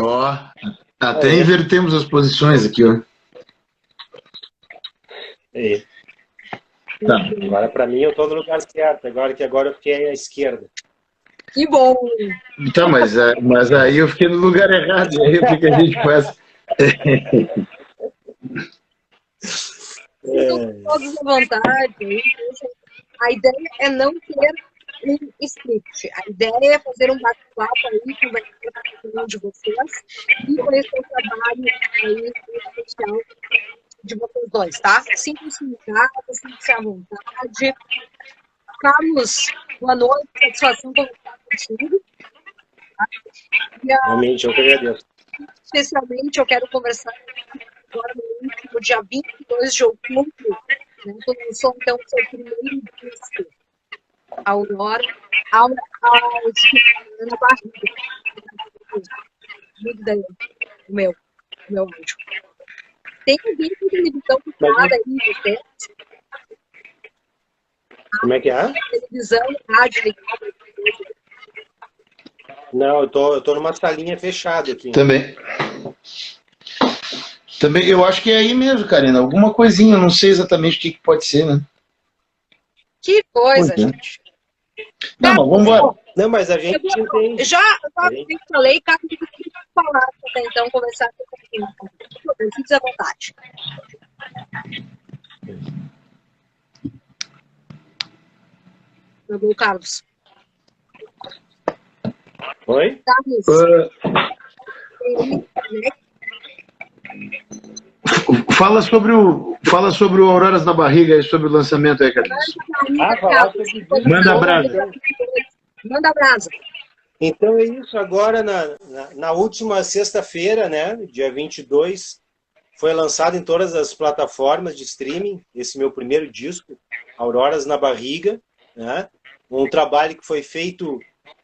Ó, até Aí, invertemos as posições aqui, ó. aí. Tá. Agora, para mim, eu estou no lugar certo. Agora eu fiquei à esquerda. Que bom! Tá, mas aí eu fiquei no lugar errado, e aí o que que a gente faz? Sintam É, todos à vontade. A ideia é não ter um script. A ideia é fazer um bate-papo aí, conversar com cada um de vocês e conhecer o trabalho aí especial de vocês dois, tá? Sintam-se em casa, sintam-se à vontade. Carlos, boa noite, satisfação conversar contigo. E realmente, eu que agradeço. especialmente eu quero conversar agora no último dia 22 de outubro, né? Tu lançou então o seu primeiro disco, Aurora, na barriga. Daí, o meu áudio. Tem alguém com televisão Mas ligada aí em você? como é que é? Televisão, rádio ligada. Não, eu tô numa salinha fechada aqui. Também. Também, eu acho que é aí mesmo, Karina. Alguma coisinha, eu não sei exatamente o que que pode ser, né? Que Pois coisa, é. gente. Não, mas vamos embora. Não, mas a gente entende. Já A gente... falei, Carlos, que falar até então, conversar com você. Fique à vontade. Tá bom, Carlos. Oi? Carlos, Fala sobre o Auroras na Barriga e sobre o lançamento aí, Carlinhos. Falar sobre Manda brasa. Manda brasa. Então é isso, agora na última sexta-feira, né, dia 22, foi lançado em todas as plataformas de streaming, esse meu primeiro disco, Auroras na Barriga, né, um trabalho que foi feito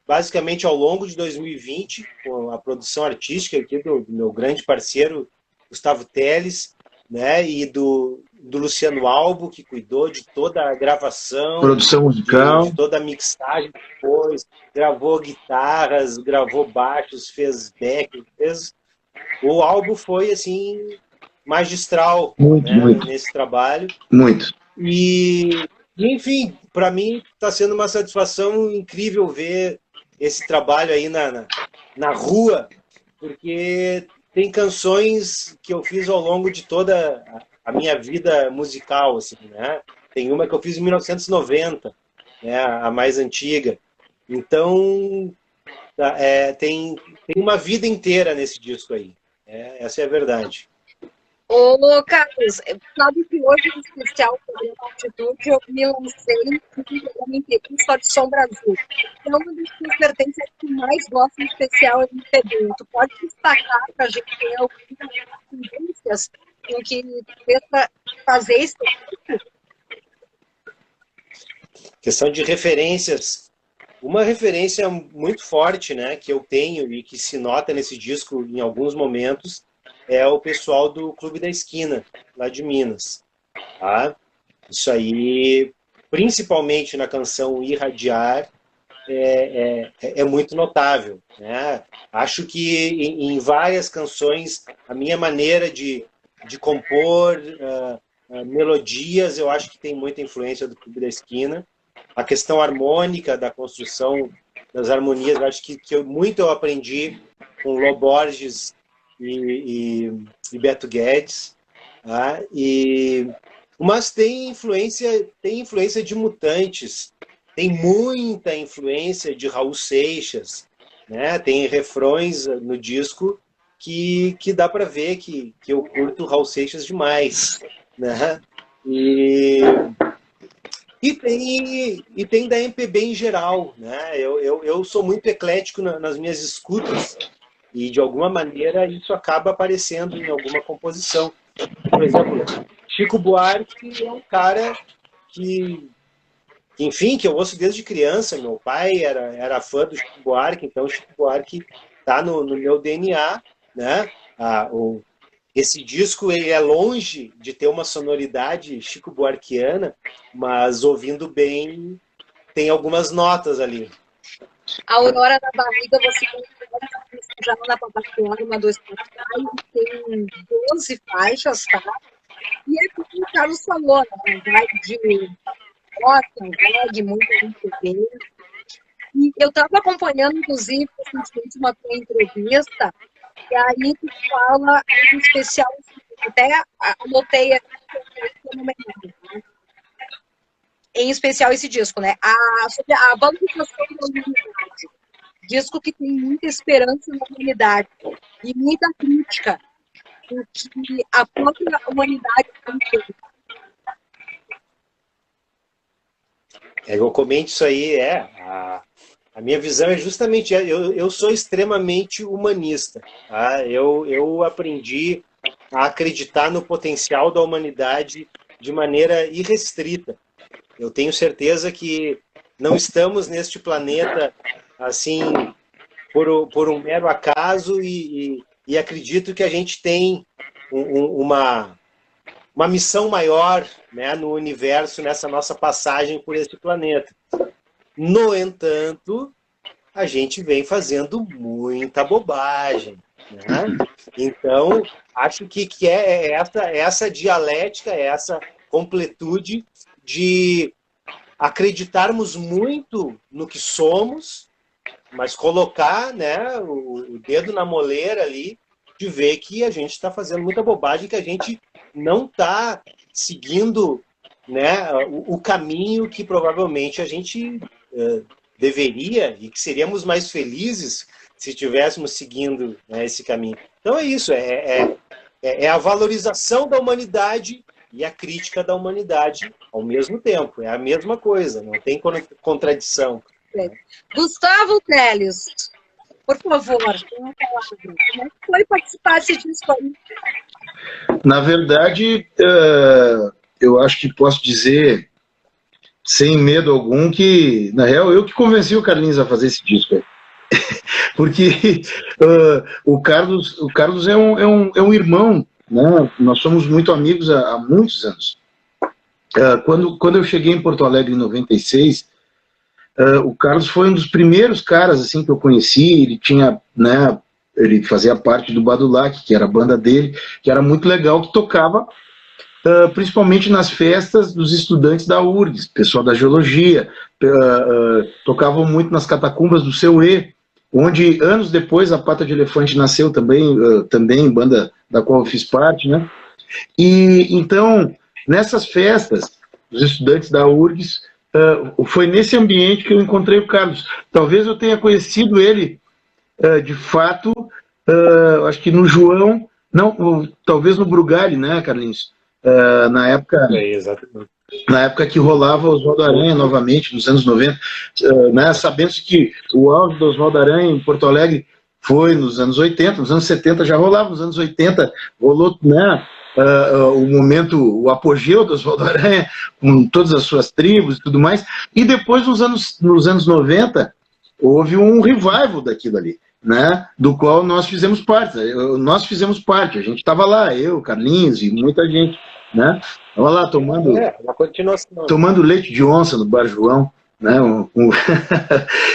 basicamente ao longo de 2020, com a produção artística aqui do meu grande parceiro, Gustavo Teles, né, e do Luciano Albo, que cuidou de toda a gravação, Produção musical. de toda a mixagem depois, gravou guitarras, gravou baixos, fez back, O álbum foi, assim, magistral, Muito, né, muito. nesse trabalho. Muito. E enfim, para mim está sendo uma satisfação incrível ver esse trabalho aí na rua, porque tem canções que eu fiz ao longo de toda a minha vida musical, assim, né? Tem uma que eu fiz em 1990, né? A mais antiga. Então, tem uma vida inteira nesse disco aí. Essa é a verdade. Ô, Carlos, sabe que hoje no especial sobre a altitude eu me lancei em entrevista de Som Brasil. É uma das suas vertentes que mais gosto em especial é MPB. Tu pode destacar para a gente algumas tendências em que tenta fazer isso? Questão de referências. Uma referência muito forte, né, que eu tenho e que se nota nesse disco em alguns momentos é o pessoal do Clube da Esquina, lá de Minas. Tá? Isso aí, principalmente na canção Irradiar, é muito notável. Né? Acho que em várias canções, a minha maneira de compor melodias, eu acho que tem muita influência do Clube da Esquina. A questão harmônica da construção das harmonias, eu acho que muito eu aprendi com Lô Borges e Beto Guedes. Tá? Mas tem influência de Mutantes, tem muita influência de Raul Seixas, né? Tem refrões no disco que dá para ver que eu curto Raul Seixas demais, né? E tem da MPB em geral, né? Eu sou muito eclético nas minhas escutas e de alguma maneira isso acaba aparecendo em alguma composição. Por exemplo, Chico Buarque é um cara que enfim, que eu ouço desde criança. Meu pai era fã do Chico Buarque, então o Chico Buarque está no meu DNA, né? Esse disco ele é longe de ter uma sonoridade Chico Buarquiana, mas ouvindo bem, tem algumas notas ali. A Aurora da Barriga, você já na plataforma do Spotify, tem 12 faixas, tá? E é como o Carlos falou, né? Vai de rock, reggae, muita MPB. E eu estava acompanhando, inclusive, recentemente uma tua entrevista, e aí tu fala em especial, até anotei aqui, né? Em especial esse disco, né? Sobre a valorização da humanidade. Disco que tem muita esperança na humanidade e muita crítica, porque a própria humanidade tem feito. Eu comento isso aí, a minha visão é justamente, eu sou extremamente humanista, tá? Eu aprendi a acreditar no potencial da humanidade de maneira irrestrita. Eu tenho certeza que não estamos neste planeta assim por um mero acaso e acredito que a gente tem uma missão maior, né, no universo, nessa nossa passagem por este planeta. No entanto, a gente vem fazendo muita bobagem, né? Então, acho que é essa dialética, essa completude de acreditarmos muito no que somos, mas colocar, né, o dedo na moleira ali, de ver que a gente está fazendo muita bobagem, que a gente não está seguindo, né, o caminho que provavelmente a gente deveria e que seríamos mais felizes se estivéssemos seguindo, né, esse caminho. Então é isso, é a valorização da humanidade e a crítica da humanidade ao mesmo tempo. É a mesma coisa, não tem contradição. Gustavo Teles, por favor, uma palavra. Como é que foi participar desse disco aí? Na verdade, eu acho que posso dizer, sem medo algum, que, na real, eu que convenci o Carlinhos a fazer esse disco aí. Porque o Carlos é um irmão, né? Nós somos muito amigos há muitos anos. Quando eu cheguei em Porto Alegre em 96, o Carlos foi um dos primeiros caras assim que eu conheci. Ele tinha, né, ele fazia parte do Badulac, que era a banda dele, que era muito legal, que tocava principalmente nas festas dos estudantes da URGS, pessoal da geologia, tocavam muito nas catacumbas do Seu E, onde anos depois a Pata de Elefante nasceu também banda da qual eu fiz parte, né? E então, nessas festas, os estudantes da URGS, foi nesse ambiente que eu encontrei o Carlos. Talvez eu tenha conhecido ele, de fato, acho que no João, não, talvez no Brugali, né, Carlinhos? Na época... exatamente. Na época que rolava Oswaldo Aranha novamente, nos anos 90, né, sabendo-se que o auge do Oswaldo Aranha em Porto Alegre foi nos anos 80, nos anos 70 já rolava, nos anos 80 rolou, né, o momento, o apogeu do Oswaldo Aranha, com todas as suas tribos e tudo mais, e depois nos anos 90 houve um revival daquilo ali, né, do qual nós fizemos parte, a gente estava lá, eu, Carlinhos e muita gente, né, estava lá tomando leite de onça no Bar João, né,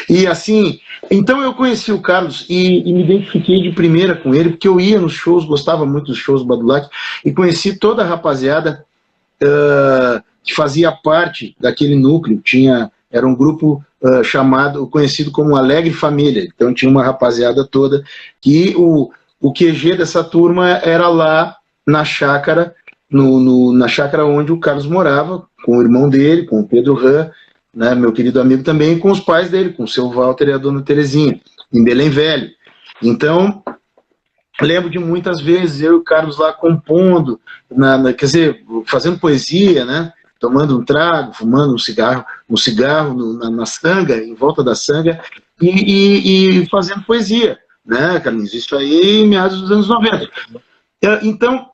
e assim, então eu conheci o Carlos e me identifiquei de primeira com ele, porque eu ia nos shows, gostava muito dos shows do Badulac, e conheci toda a rapaziada que fazia parte daquele núcleo. Era um grupo conhecido como Alegre Família, então tinha uma rapaziada toda, que o QG dessa turma era lá na chácara, na chácara onde o Carlos morava, com o irmão dele, com o Pedro Ram, né, meu querido amigo também, com os pais dele, com o seu Walter e a dona Terezinha, em Belém Velho. Então, lembro de muitas vezes eu e o Carlos lá compondo, quer dizer, fazendo poesia, né, tomando um trago, fumando um cigarro na sanga, em volta da sanga, e fazendo poesia, né, Carlinhos? Isso aí em meados dos anos 90. Então,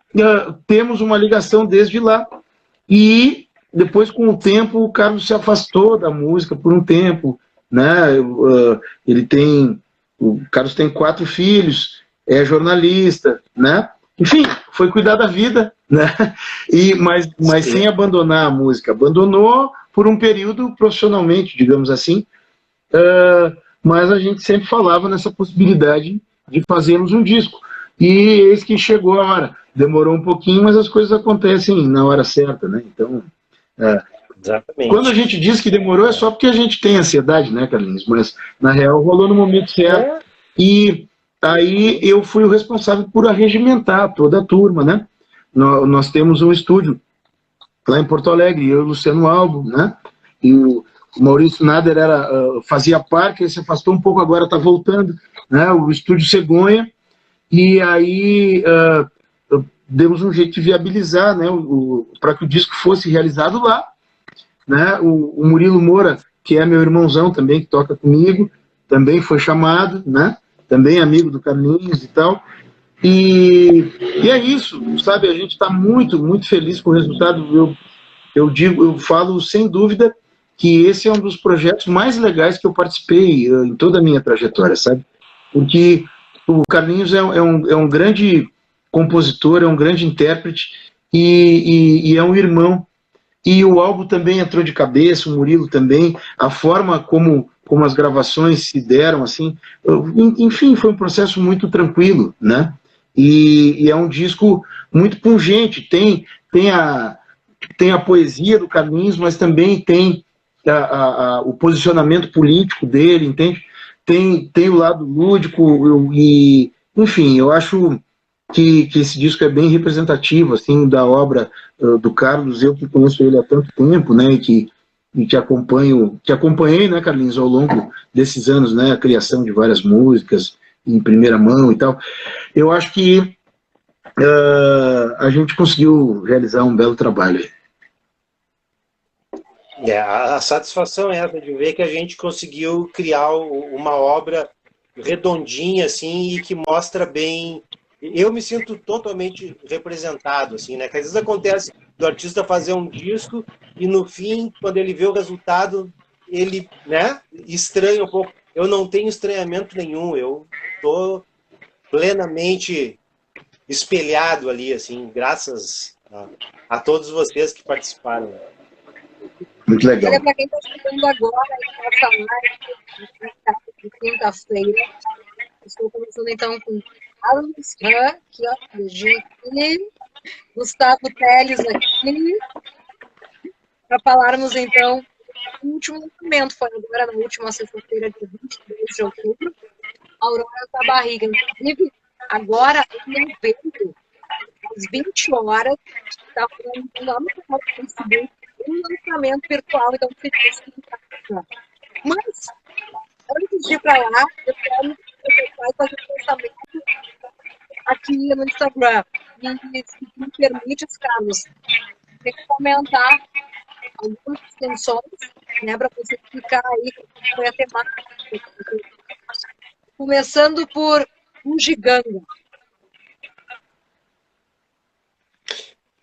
temos uma ligação desde lá, e depois, com o tempo, o Carlos se afastou da música por um tempo, né? O Carlos tem 4 filhos, é jornalista, né? Enfim, foi cuidar da vida, né? Mas sem abandonar a música. Abandonou por um período profissionalmente, digamos assim, mas a gente sempre falava nessa possibilidade de fazermos um disco. E eis que chegou a hora. Demorou um pouquinho, mas as coisas acontecem na hora certa, né? Então, Exatamente. quando a gente diz que demorou, é só porque a gente tem ansiedade, né, Carlinhos? Mas, na real, rolou no momento certo. E aí eu fui o responsável por arregimentar toda a turma, né? Nós temos um estúdio lá em Porto Alegre, eu e o Luciano Albo, né? E o Maurício Nader fazia parte, ele se afastou um pouco, agora está voltando, né? O estúdio Cegonha. E aí demos um jeito de viabilizar, né? Para que o disco fosse realizado lá, né? O Murilo Moura, que é meu irmãozão também, que toca comigo, também foi chamado, né? Também amigo do Carlinhos e tal. E é isso, sabe? A gente está muito, muito feliz com o resultado. Eu falo sem dúvida que esse é um dos projetos mais legais que eu participei em toda a minha trajetória, sabe? Porque o Carlinhos é um grande compositor, é um grande intérprete e é um irmão. E o álbum também entrou de cabeça, o Murilo também, a forma como as gravações se deram, assim, enfim, foi um processo muito tranquilo, né? E é um disco muito pungente, tem a poesia do Carlinhos, mas também tem o posicionamento político dele, entende? Tem o lado lúdico, e, enfim, eu acho que esse disco é bem representativo, assim, da obra do Carlos, eu que conheço ele há tanto tempo, né, e que acompanhei, né, Carlinhos, ao longo desses anos, né, a criação de várias músicas em primeira mão e tal. Eu acho que a gente conseguiu realizar um belo trabalho. A satisfação é essa de ver que a gente conseguiu criar uma obra redondinha, assim, e que mostra bem. Eu me sinto totalmente representado, assim, né? Que às vezes acontece do artista fazer um disco e no fim, quando ele vê o resultado, ele, né, estranha um pouco. Eu não tenho estranhamento nenhum, eu tô plenamente espelhado ali, assim, graças a todos vocês que participaram. Muito legal. Olha, para quem está escutando agora, essa live de quinta-feira, estou começando então com Alan Scan, aqui, ó, aqui, Gustavo Teles aqui, para falarmos então do último lançamento, foi agora na última sexta-feira, dia 23 de outubro, Aurora da Barriga. Inclusive, agora, em novembro, às 20 horas, está falando lá no canal do Facebook, um lançamento virtual, então você tem. Mas, antes de ir para lá, eu quero que você faça o lançamento aqui no Instagram. E se me permite, Carlos, tem que comentar algumas extensões, né, para você ficar aí com a temática. Começando por Bugiganga.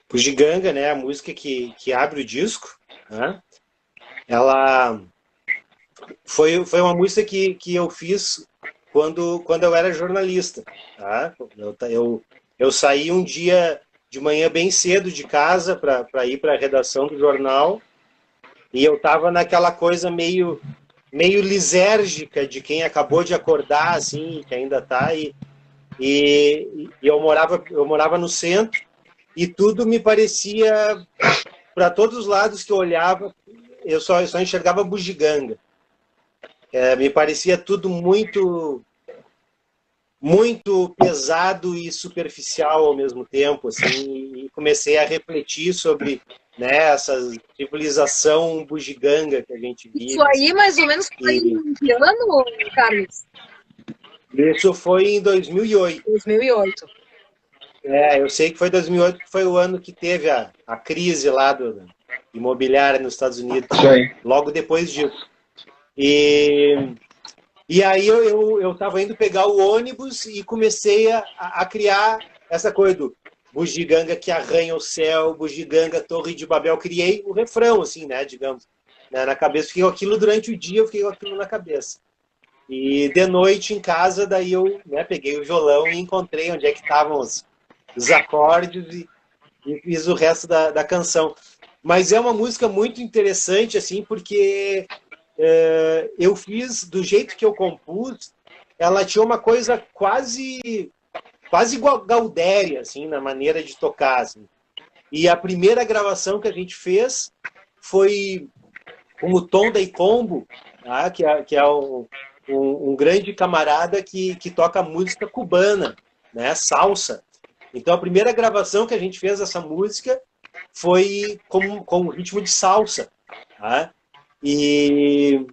Bugiganga, né, a música que abre o disco, né? Ela foi uma música que eu fiz quando eu era jornalista, tá? Eu saí um dia de manhã bem cedo de casa para ir para a redação do jornal e eu estava naquela coisa meio lisérgica de quem acabou de acordar, assim, que ainda está e eu morava no centro e tudo me parecia, para todos os lados que eu olhava, eu só enxergava bugiganga. Me parecia tudo muito pesado e superficial ao mesmo tempo, assim, e comecei a refletir sobre, né, essa civilização bugiganga que a gente vive. Isso aí, mais ou menos, foi em que ano, Carlos? Isso foi em 2008. 2008. Eu sei que foi 2008, que foi o ano que teve a crise lá do imobiliária nos Estados Unidos. Logo depois disso. E aí eu estava indo pegar o ônibus e comecei a criar essa coisa do bugiganga que arranha o céu, bugiganga, Torre de Babel. Criei o refrão, assim, né, digamos, né, na cabeça. Fiquei com aquilo durante o dia, eu fiquei com aquilo na cabeça. E de noite em casa, daí eu, né, peguei o violão e encontrei onde é que estavam os acordes e fiz o resto da canção. Mas é uma música muito interessante, assim, porque eu fiz do jeito que eu compus, ela tinha uma coisa quase gaudéria, assim, na maneira de tocar, assim. E a primeira gravação que a gente fez foi com o Tom Dei Combo, tá? que é um grande camarada que toca música cubana, né? Salsa. Então a primeira gravação que a gente fez dessa música foi com ritmo de salsa. Tá? E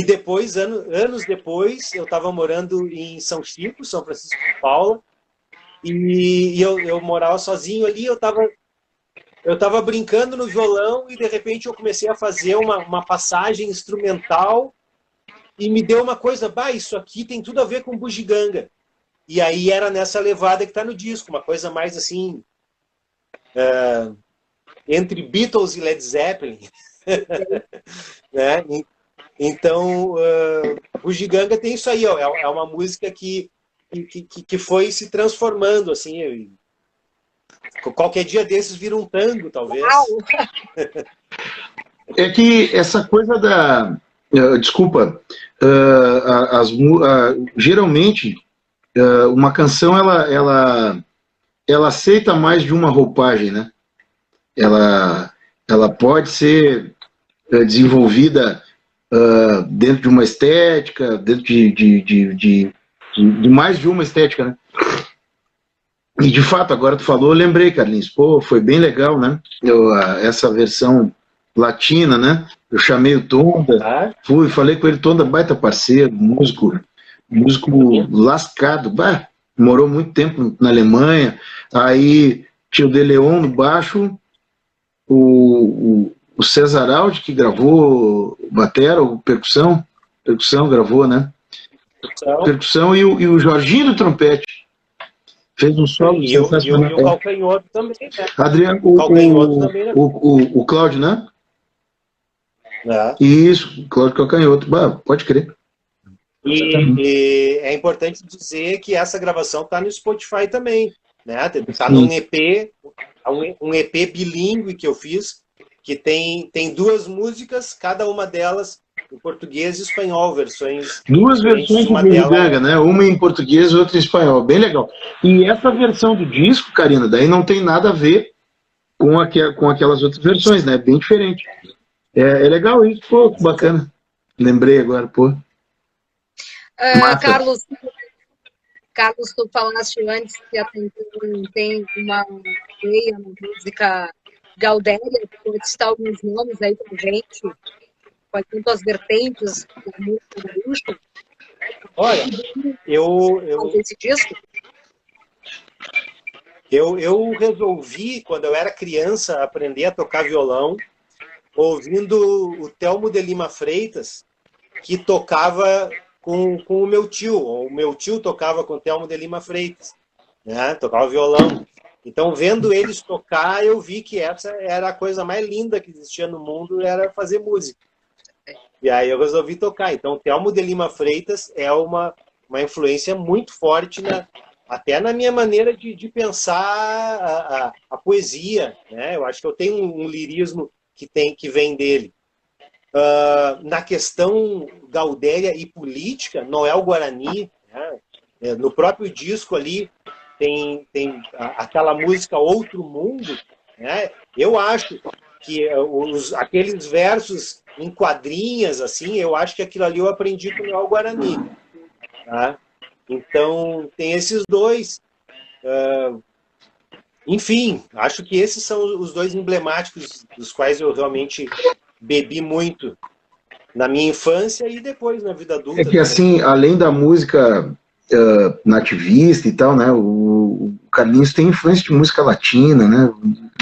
depois, anos depois, eu estava morando em São Chico, São Francisco de Paula, e eu morava sozinho ali, eu tava brincando no violão e de repente eu comecei a fazer uma passagem instrumental e me deu uma coisa, isso aqui tem tudo a ver com bugiganga. E aí era nessa levada que está no disco, uma coisa mais assim, entre Beatles e Led Zeppelin. Né? Então, bugiganga tem isso aí, ó, é uma música que foi se transformando, assim, qualquer dia desses vira um tango, talvez. É que essa coisa da... desculpa, geralmente uma canção ela aceita mais de uma roupagem, né? Ela pode ser desenvolvida dentro de uma estética, dentro de mais de uma estética, né? E de fato, agora tu falou, eu lembrei, Carlinhos, pô, foi bem legal, né? Essa versão latina, né? Eu chamei o Tonda, falei com ele, Tonda, baita parceiro, músico lascado, morou muito tempo na Alemanha, aí tinha o De Leon no baixo, o César Aldi, que gravou batera, ou percussão gravou, né? Percussão e o Jorginho do trompete. Fez um solo sensacional. E o Calcanhoto também, né? Adriano, o Cláudio, né? Isso, Cláudio Calcanhoto. Pode crer. E é importante dizer que essa gravação está no Spotify também, né? Está num EP, um EP bilíngue que eu fiz, que tem 2 músicas, cada uma delas em português e espanhol, versões. 2 versões de bugiganga, né? Uma em português e outra em espanhol, bem legal. E essa versão do disco, Karina, daí não tem nada a ver com aquelas outras versões, né? Bem diferente. É legal isso, pô, bacana. Lembrei agora, pô. Carlos, tu falaste antes que tem uma veia na música gaudéria, pode citar alguns nomes aí pra gente, quais são as vertentes da música gaúcha? Olha, eu resolvi, quando eu era criança, aprender a tocar violão, ouvindo o Telmo de Lima Freitas, que tocava com o meu tio. O meu tio tocava com o Telmo de Lima Freitas, né? Tocava violão. Então, vendo eles tocar, eu vi que essa era a coisa mais linda que existia no mundo, era fazer música. E aí eu resolvi tocar. Então, o Telmo de Lima Freitas é uma influência muito forte, até na minha maneira de pensar a poesia, né? Eu acho que eu tenho um lirismo que vem dele. Na questão gaudéria e política, Noel Guarani, né? No próprio disco ali, tem aquela música Outro Mundo, né? Eu acho que aqueles versos em quadrinhas, assim, eu acho que aquilo ali eu aprendi com o Noel Guarani. Tá? Então, tem esses 2. Enfim, acho que esses são os 2 emblemáticos dos quais eu realmente bebi muito na minha infância e depois na vida adulta. É que assim, além da música nativista e tal, né, o Carlinhos tem influência de música latina, né,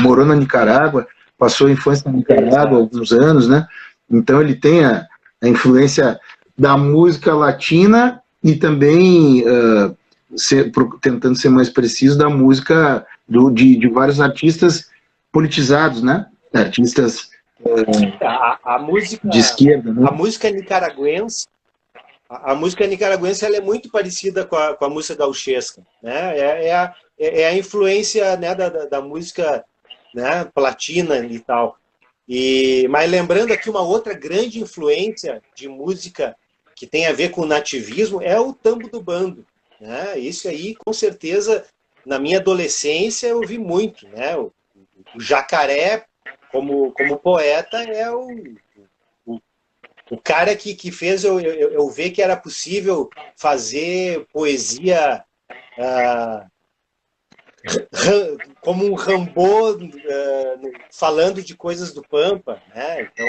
morou na Nicarágua, passou a infância na Nicarágua há alguns anos, né, então ele tem a influência da música latina e também, tentando ser mais preciso, da música de vários artistas politizados, né, artistas a música de esquerda, né? A música nicaragüense, ela é muito parecida com a música gauchesca, né? É a influência, né, da música, né, platina e tal. Mas lembrando aqui uma outra grande influência de música que tem a ver com o nativismo é o Tambo do Bando, né? Isso aí, com certeza, na minha adolescência eu vi muito, né? O Jacaré, como poeta, é o cara que fez eu ver que era possível fazer poesia como um Rambo falando de coisas do Pampa, né? Então,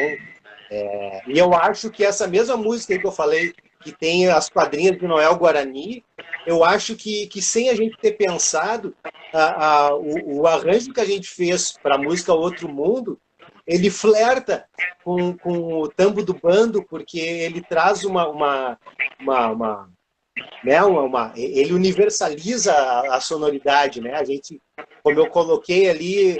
e eu acho que essa mesma música aí que eu falei, que tem as quadrinhas de Noel Guarani, eu acho que sem a gente ter pensado, o arranjo que a gente fez para a música Outro Mundo, ele flerta com o Tambo do Bando, porque ele traz ele universaliza a sonoridade, né? A gente, como eu coloquei ali,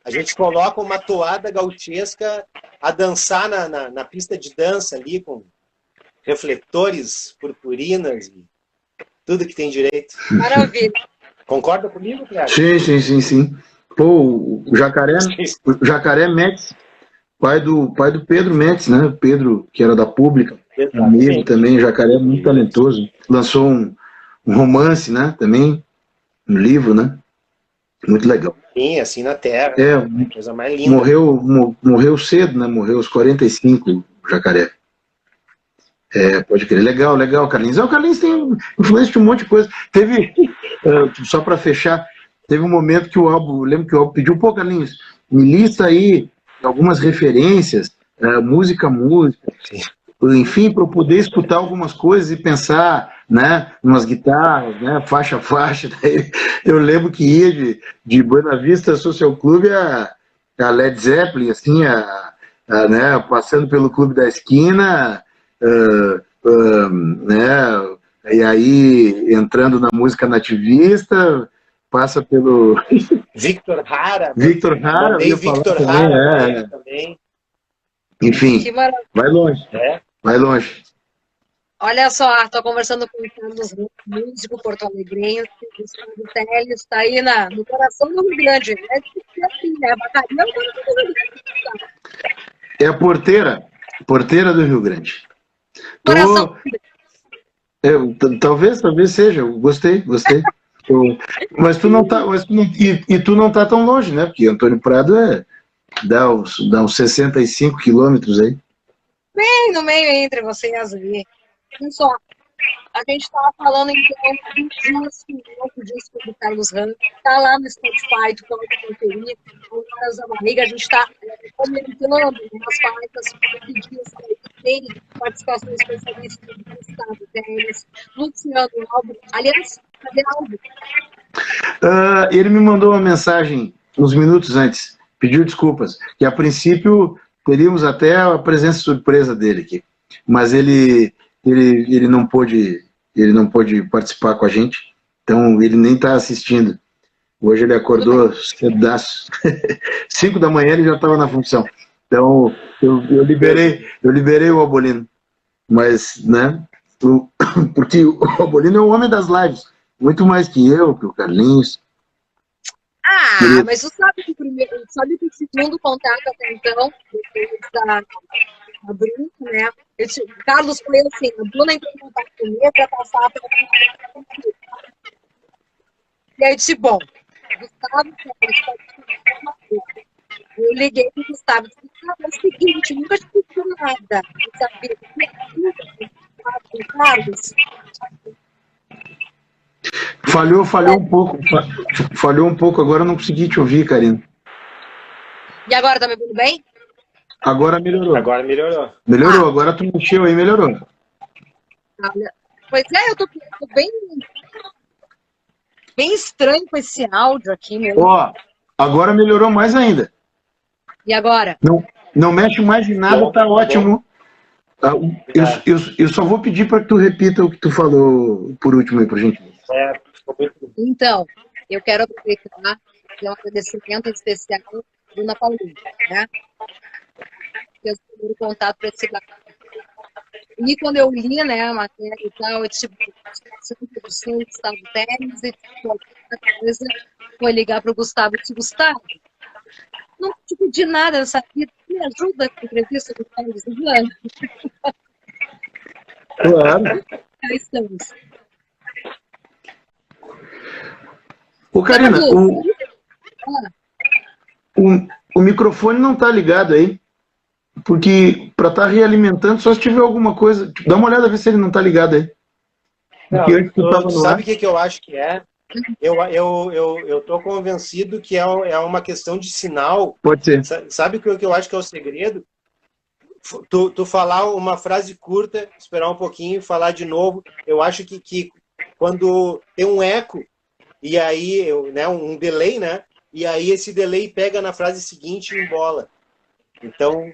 a gente coloca uma toada gauchesca a dançar na pista de dança ali, com refletores, purpurinas e tudo que tem direito. Maravilha. Concorda comigo, Cleber? Sim. Pô, o Jacaré Médici, pai do Pedro Médici, né? Pedro, que era da Pública, amigo também, Jacaré muito talentoso. Lançou um romance, né? Também, um livro, né? Muito legal. Sim, Assim na Terra. Coisa mais linda. Morreu cedo, né? Morreu aos 45, o Jacaré. Pode crer. Legal, Carlinhos. O Carlinhos tem influência de um monte de coisa. Teve, só para fechar, teve um momento que lembro que o Albo pediu, pô, Carlinhos, me lista aí algumas referências, música, enfim, para eu poder escutar algumas coisas e pensar, né, umas guitarras, né, faixa. Daí eu lembro que ia de Buena Vista Social Club a Led Zeppelin, assim, né, passando pelo Clube da Esquina, né, e aí entrando na música nativista, passa pelo Victor Hara. Victor Hara também. Enfim, vai longe. Vai longe. Olha só, estou conversando com o Carlos, músico porto-alegrense, o Gustavo Teles, está aí no coração do Rio Grande. É batalhão do Rio Grande. É a porteira do Rio Grande. Talvez seja, eu gostei. Mas tu não tá, tu não tá tão longe, né? Porque Antônio Prado dá uns 65 quilômetros aí. Bem no meio entre vocês aí. Olha só, a gente estava falando então do disco do Carlos Ramos, está lá no Spotify, tu pode conferir, Horas da Barriga, a gente está comentando umas faixas que diz que tem participação especialista do Gustavo Teles, Luciano Alves, aliás, cadê Alves? Ele me mandou uma mensagem uns minutos antes, pediu desculpas, que a princípio teríamos até a presença surpresa dele aqui, mas ele não pôde participar com a gente, então ele nem está assistindo. Hoje ele acordou cedaço, 5 da manhã ele já estava na função. Então eu liberei o Albolino, mas, né, porque o Albolino é o homem das lives, muito mais que eu, que o Carlinhos. Mas tu sabe que o segundo contato até então, depois da Bruna, né? Carlos foi assim, a Bruna entrou em contato comigo para passar para e aí eu disse, bom, Gustavo, eu liguei para o Gustavo e disse, é o seguinte, nunca te pediu nada, eu sabia que Carlos. Falhou um pouco, agora eu não consegui te ouvir, Karina. E agora, tá me ouvindo bem? Agora melhorou. Melhorou, agora tu mexeu aí, melhorou. Pois é, eu tô bem estranho com esse áudio aqui, meu. Agora melhorou mais ainda. E agora? Não mexe mais em nada, tá ótimo. Eu só vou pedir para que tu repita o que tu falou por último aí, por gentileza. Então, eu quero aproveitar e um agradecimento especial à Bruna Paulina, né? Eu tive contato para esse lado. E quando eu li, né, a matéria e tal, eu tive produção do Gustavo Teles e qualquer coisa, foi ligar para o Gustavo e disse, Gustavo, não te pedi nada nessa vida, me ajuda com a entrevista do Carlos Ramos. Claro. Já estamos. Ô, Karina, o microfone não tá ligado aí, porque para estar realimentando, só se tiver alguma coisa, dá uma olhada, ver se ele não tá ligado aí. Porque antes tu tava no ar. Sabe o que eu acho que é? Eu tô convencido que é uma questão de sinal. Pode ser. Sabe o que eu acho que é o segredo? Tu falar uma frase curta, esperar um pouquinho e falar de novo. Eu acho que quando tem um eco, e aí, né, um delay, né? E aí esse delay pega na frase seguinte e embola. Então,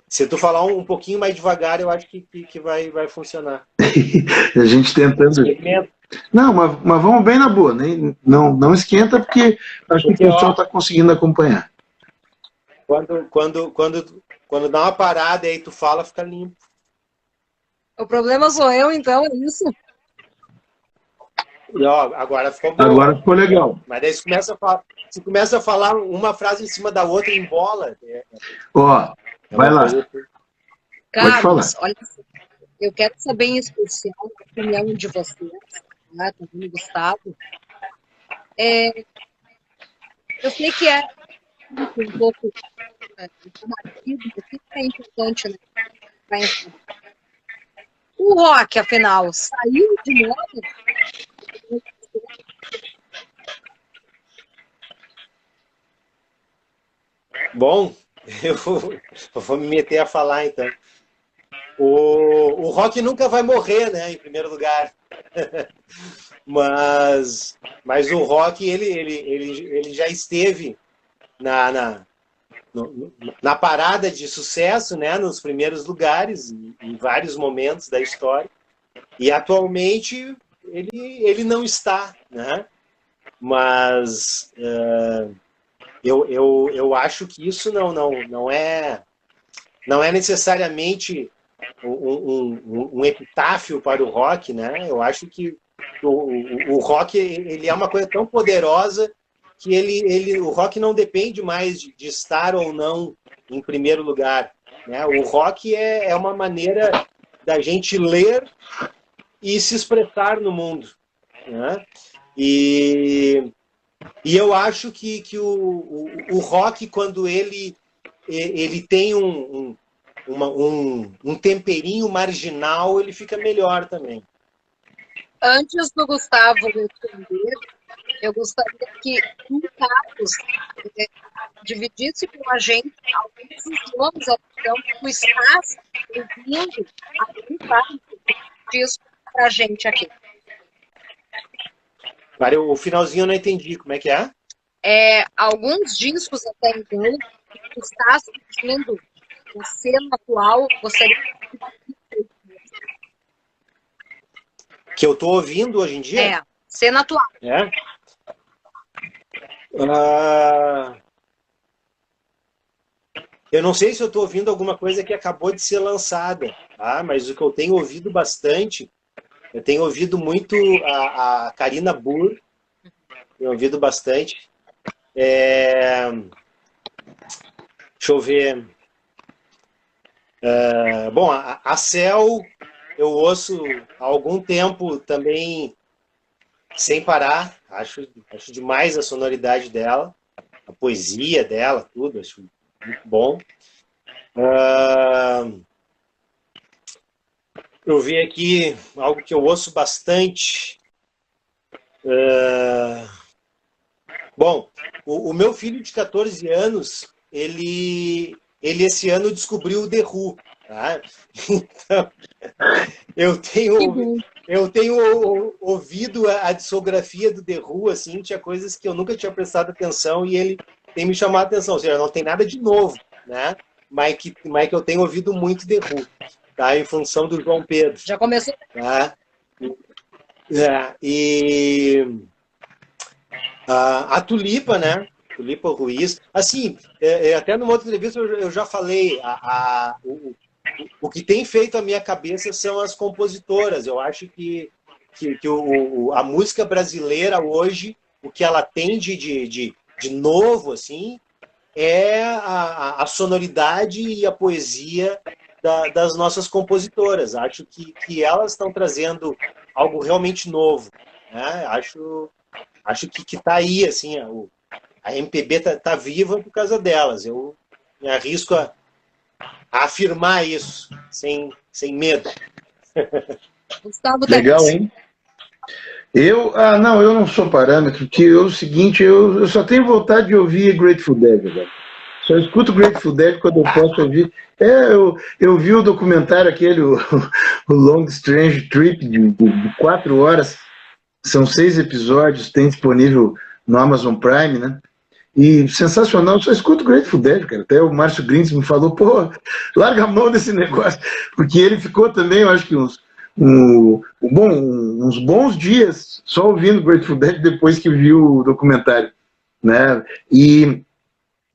se tu falar um pouquinho mais devagar, eu acho que vai funcionar. A gente tentando. Não, mas vamos bem na boa, né? Não esquenta, porque acho que o pessoal está conseguindo acompanhar. Quando dá uma parada e aí tu fala, fica limpo. O problema sou eu, então, é isso? E, ó, agora ficou bom. Agora ficou legal. Mas daí você começa a falar uma frase em cima da outra e embola. Ó, vai lá. Carlos, olha só. Eu quero saber em especial a opinião de vocês, né, também do Gustavo. Eu sei que é um pouco chamativo, o que é importante, né, para entender. O rock, afinal, saiu de moda? Bom, eu vou me meter a falar, então. O rock nunca vai morrer, né, em primeiro lugar. mas o rock, ele já esteve na parada de sucesso, né, nos primeiros lugares, em vários momentos da história. E atualmente ele não está, né? Mas eu acho que isso não é necessariamente um epitáfio para o rock, né? Eu acho que o rock ele é uma coisa tão poderosa que o rock não depende mais de estar ou não em primeiro lugar, né? O rock é uma maneira da gente ler e se expressar no mundo, né? E eu acho que o rock, quando ele tem um temperinho marginal, ele fica melhor também. Antes do Gustavo responder, eu gostaria que o Carlos dividisse com a gente alguns dos nomes então, que tu estás ouvindo algum parte disso para a gente aqui. Mário, o finalzinho eu não entendi, como é que é? Alguns discos até então que tu estás ouvindo na cena atual, gostaria que eu estou ouvindo hoje em dia? Cena atual. Eu não sei se eu estou ouvindo alguma coisa que acabou de ser lançada, tá? Mas o que eu tenho ouvido bastante, eu tenho ouvido muito a Karina Burr, tenho ouvido bastante. Deixa eu ver. Bom, a Cel eu ouço há algum tempo também sem parar. Acho demais a sonoridade dela, a poesia dela, tudo. Acho muito bom. Eu vi aqui algo que eu ouço bastante. Bom, o meu filho de 14 anos, ele esse ano descobriu o The Who. Tá? Então, eu tenho ouvido a discografia do The Who, assim, tinha coisas que eu nunca tinha prestado atenção e ele tem me chamado a atenção. Ou seja, não tem nada de novo, né? Mas que eu tenho ouvido muito The Who, tá? Em função do João Pedro. Já começou? Tá? E a Tulipa, né? Tulipa Ruiz. Assim, até numa outra entrevista eu já falei, o que tem feito a minha cabeça são as compositoras. Eu acho que a música brasileira hoje, o que ela tem de novo, assim, é a sonoridade e a poesia das nossas compositoras. Acho que elas estão trazendo algo realmente novo, né? Acho que está aí, assim, a MPB tá viva por causa delas. Eu me arrisco a afirmar isso, sem medo. Gustavo Legal, Tex. hein? Não, eu não sou parâmetro, que é o seguinte, eu só tenho vontade de ouvir Grateful Dead agora. Só escuto Grateful Dead quando eu posso ouvir. Eu vi o documentário aquele, o Long Strange Trip, de 4 horas, são 6 episódios, tem disponível no Amazon Prime, né? E sensacional, eu só escuto Grateful Dead, cara. Até o Márcio Grins me falou, pô, larga a mão desse negócio, porque ele ficou também, eu acho que uns bons dias só ouvindo Grateful Dead depois que viu o documentário, né? E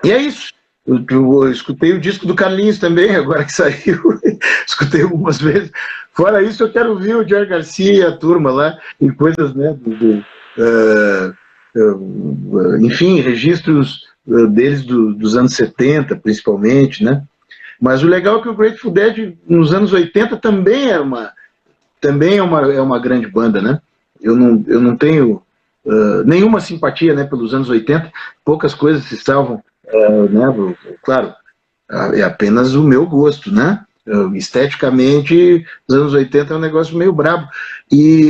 é isso. Eu escutei o disco do Carlinhos também, agora que saiu, escutei algumas vezes. Fora isso, eu quero ouvir o Jerry Garcia e a turma lá, em coisas, né, enfim, registros deles dos anos 70, principalmente, né? Mas o legal é que o Grateful Dead, nos anos 80, também é uma grande banda, né? Eu não tenho nenhuma simpatia, né, pelos anos 80, poucas coisas se salvam, né? Claro, é apenas o meu gosto, né? Esteticamente, os anos 80 é um negócio meio brabo.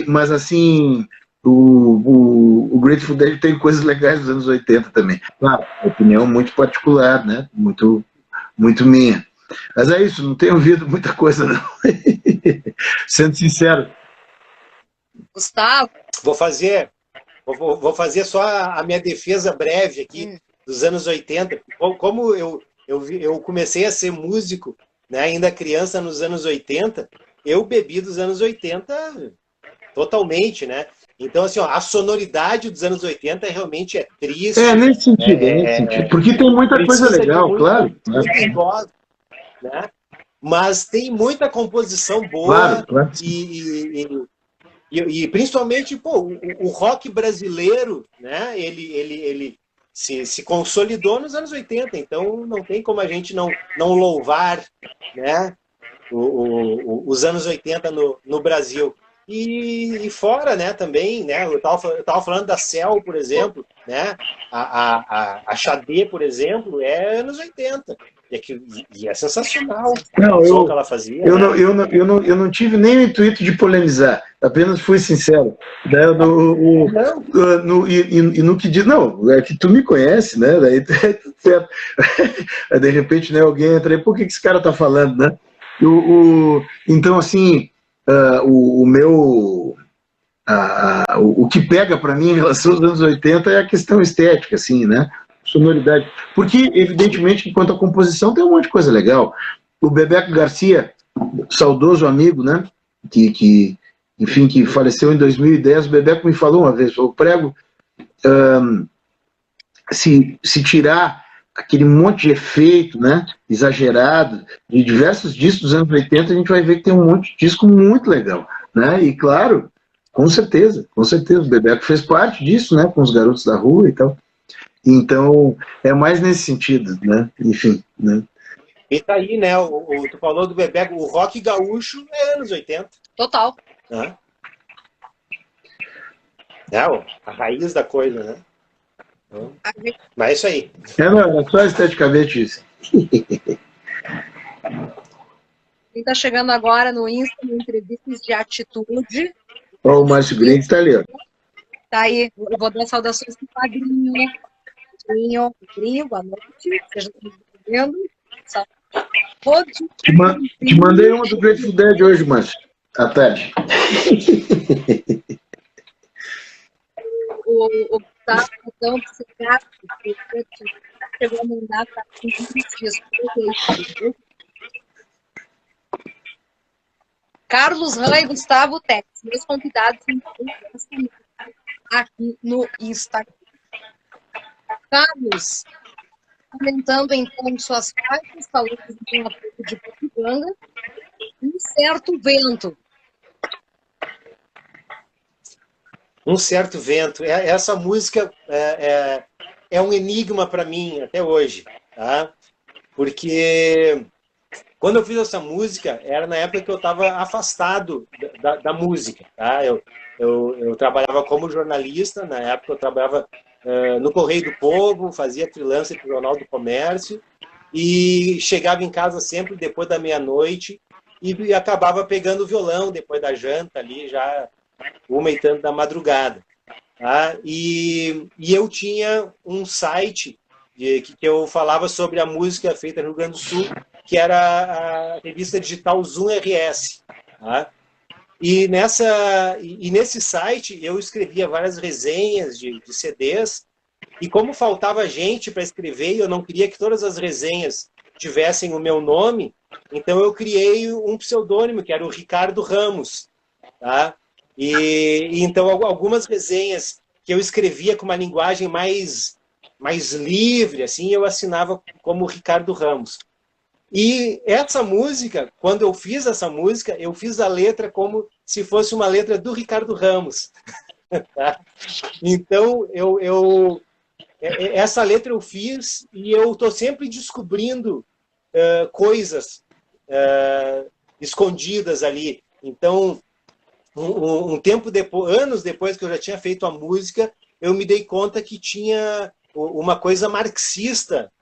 Mas assim, o Grateful Dead tem coisas legais dos anos 80 também. Claro, opinião muito particular, né? Muito, muito minha. Mas é isso, não tenho ouvido muita coisa, não. Sendo sincero. Gustavo. Vou fazer só a minha defesa breve aqui dos anos 80. Como eu comecei a ser músico, né, ainda criança nos anos 80, eu bebi dos anos 80 totalmente, né? Então, assim, ó, a sonoridade dos anos 80 realmente é triste. Nesse sentido. Porque tem muita coisa legal, claro. Muito idosa, né? Mas tem muita composição boa. Claro. E principalmente, pô, o rock brasileiro, né? Ele se consolidou nos anos 80, então não tem como a gente não louvar, né? Os anos 80 no Brasil. E fora, né, também, né, eu tava falando da Cell, por exemplo, né, a Xadê, por exemplo, é anos 80, e é sensacional o som que ela fazia. Eu não tive nem o intuito de polemizar, apenas fui sincero. Né, no que diz, não, é que tu me conhece, né, daí é tudo certo. De repente, né, alguém entra aí, por que esse cara tá falando, né? Então, assim, o que pega para mim em relação aos anos 80 é a questão estética, assim, né? Sonoridade. Porque, evidentemente, enquanto a composição tem um monte de coisa legal. O Bebeco Garcia, saudoso amigo, né? Que faleceu em 2010, o Bebeco me falou uma vez, o prego, se tirar aquele monte de efeito, né, exagerado, de diversos discos dos anos 80, a gente vai ver que tem um monte de disco muito legal, né, e claro, com certeza, o Bebeco fez parte disso, né, com os Garotos da Rua e tal, então, é mais nesse sentido, né, enfim, né. E tá aí, né, tu falou do Bebeco, o rock gaúcho é anos 80. Total. Né? A raiz da coisa, né? Mas é isso aí. Não, é só esteticamente isso. Quem está chegando agora no Insta, no Entrevistas de Atitude. O Márcio Green está ali, ó. Tá aí. Eu vou dar saudações pro Padrinho. Padrinho, boa noite. Seja bem-vindo. Te mandei uma do Grateful Dead hoje, Márcio. À tarde. O Gustavo, então, chegou a mandar para Carlos Ram e Gustavo Tex, meus convidados aqui no Instagram. Carlos, comentando então suas partes, falando um pouco de Portuganga, um certo vento. Um certo vento. Essa música é um enigma para mim até hoje, tá? Porque Quando eu fiz essa música, era na época que eu estava afastado da música. Tá? Eu trabalhava como jornalista, na época eu trabalhava no Correio do Povo, fazia freelancer para o Jornal do Comércio, e chegava em casa sempre depois da meia-noite e acabava pegando o violão depois da janta ali, já 1h tanto da madrugada. Tá? E eu tinha um site que eu falava sobre a música feita no Rio Grande do Sul, que era a revista digital Zoom RS. Tá? E nesse site eu escrevia várias resenhas de CDs, e como faltava gente para escrever e eu não queria que todas as resenhas tivessem o meu nome, então eu criei um pseudônimo, que era o Ricardo Ramos. Tá? E então algumas resenhas que eu escrevia com uma linguagem mais livre, assim, eu assinava como Ricardo Ramos. E essa música, quando eu fiz essa música, eu fiz a letra como se fosse uma letra do Ricardo Ramos. Tá? Então, essa letra eu fiz e eu estou sempre descobrindo coisas escondidas ali. Então, um tempo depois, anos depois que eu já tinha feito a música, eu me dei conta que tinha uma coisa marxista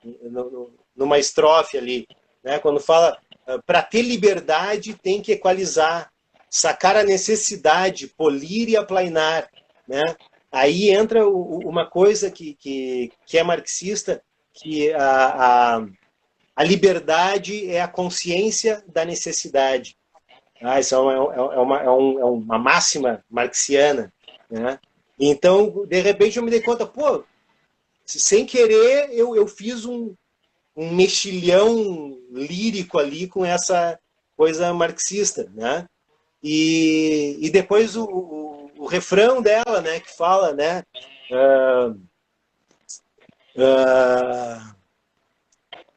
numa estrofe ali, né? Quando fala para ter liberdade tem que equalizar, sacar a necessidade, polir e aplainar, né? Aí entra uma coisa que é marxista, que a liberdade é a consciência da necessidade. Isso é uma máxima marxiana, né? Então, de repente, eu me dei conta, pô, sem querer, eu fiz um mexilhão lírico ali com essa coisa marxista, né? E depois o refrão dela, né, que fala, né?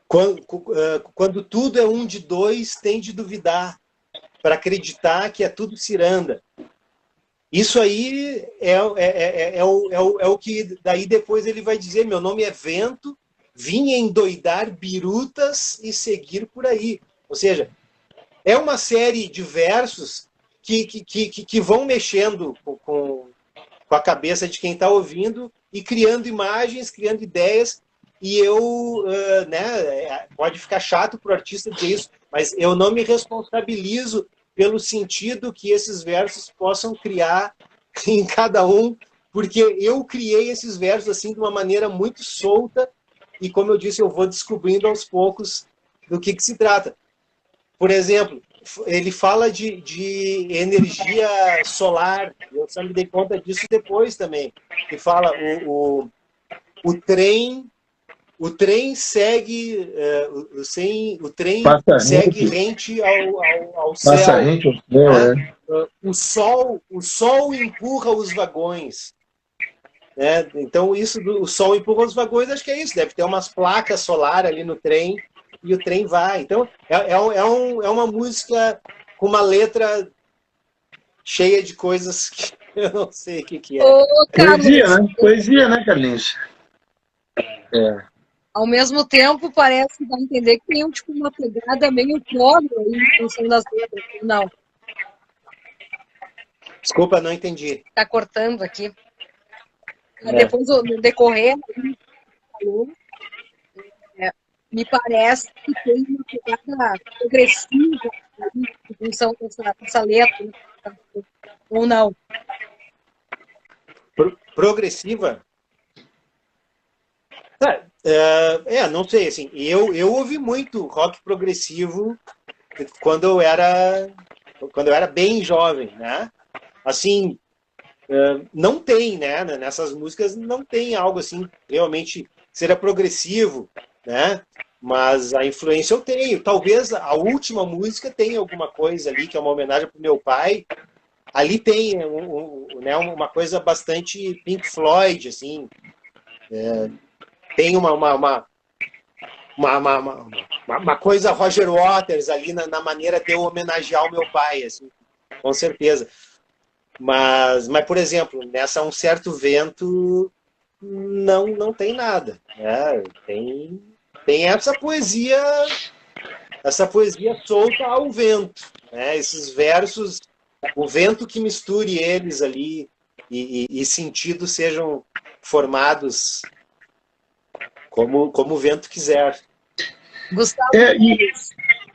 Quando tudo é um de dois, tem de duvidar, para acreditar que é tudo ciranda. Isso aí é o que daí depois ele vai dizer, meu nome é Vento, vim endoidar birutas e seguir por aí. Ou seja, é uma série de versos que vão mexendo com a cabeça de quem está ouvindo e criando imagens, criando ideias, e né, pode ficar chato para o artista dizer isso, mas eu não me responsabilizo pelo sentido que esses versos possam criar em cada um, porque eu criei esses versos assim de uma maneira muito solta e, como eu disse, eu vou descobrindo aos poucos do que se trata. Por exemplo, ele fala de energia solar, eu só me dei conta disso depois também, que fala o trem segue segue rente ao céu. Passa rente ao céu, né? O sol empurra os vagões. Né? Então, o sol empurra os vagões, acho que é isso. Deve ter umas placas solar ali no trem e o trem vai. Então, é uma música com uma letra cheia de coisas que eu não sei o que é. Poesia, né, Carlinhos? Ao mesmo tempo, parece dar a entender que tem tipo, uma pegada meio pobre aí em função das letras, não? Desculpa, não entendi. Tá cortando aqui. Depois, no decorrer, me parece que tem uma pegada progressiva em função dessa letra, ou não? Progressiva? Não sei, assim, eu ouvi muito rock progressivo quando eu era bem jovem, né? Assim, não tem, né? Nessas músicas não tem algo assim realmente seja progressivo, né? Mas a influência eu tenho. Talvez a última música tenha alguma coisa ali que é uma homenagem para o meu pai. Ali tem né, uma coisa bastante Pink Floyd, assim. Tem uma coisa Roger Waters ali na maneira de eu homenagear o meu pai, assim, com certeza. Mas, por exemplo, nessa Um Certo Vento não tem nada. Né? Tem essa poesia essa poesia solta ao vento, né? Esses versos, o vento que misture eles ali e sentidos sejam formados como o vento quiser. Gustavo,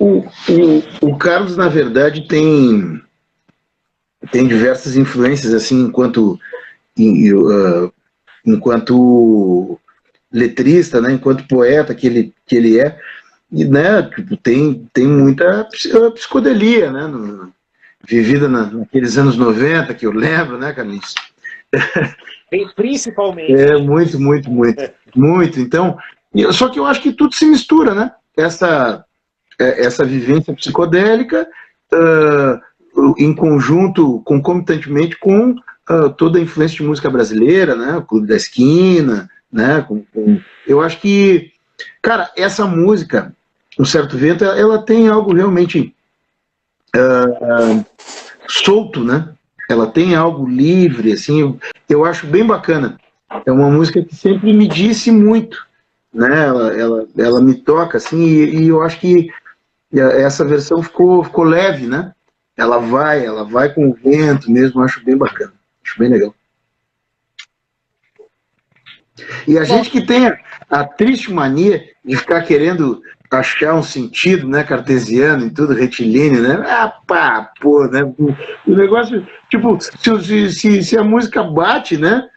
E o Carlos, na verdade, tem diversas influências, assim, enquanto letrista, né, enquanto poeta que ele é, e, né, tipo, tem muita psicodelia, né, vivida naqueles anos 90 que eu lembro, né, Carlinhos? Principalmente. Muito. Então, só que eu acho que tudo se mistura, né? Essa vivência psicodélica em conjunto, concomitantemente com toda a influência de música brasileira, né? O Clube da Esquina, né? Eu acho que, cara, essa música, Um Certo Vento, ela tem algo realmente solto, né? Ela tem algo livre, assim, eu acho bem bacana. É uma música que sempre me disse muito, né? Ela me toca, assim, e eu acho que essa versão ficou leve, né? Ela vai com o vento mesmo, eu acho bem bacana, acho bem legal. E a gente que tem a triste mania de ficar querendo achar um sentido, né, cartesiano em tudo, retilíneo, né? Ah, pá, pô, né? O negócio, tipo, se a música bate, né?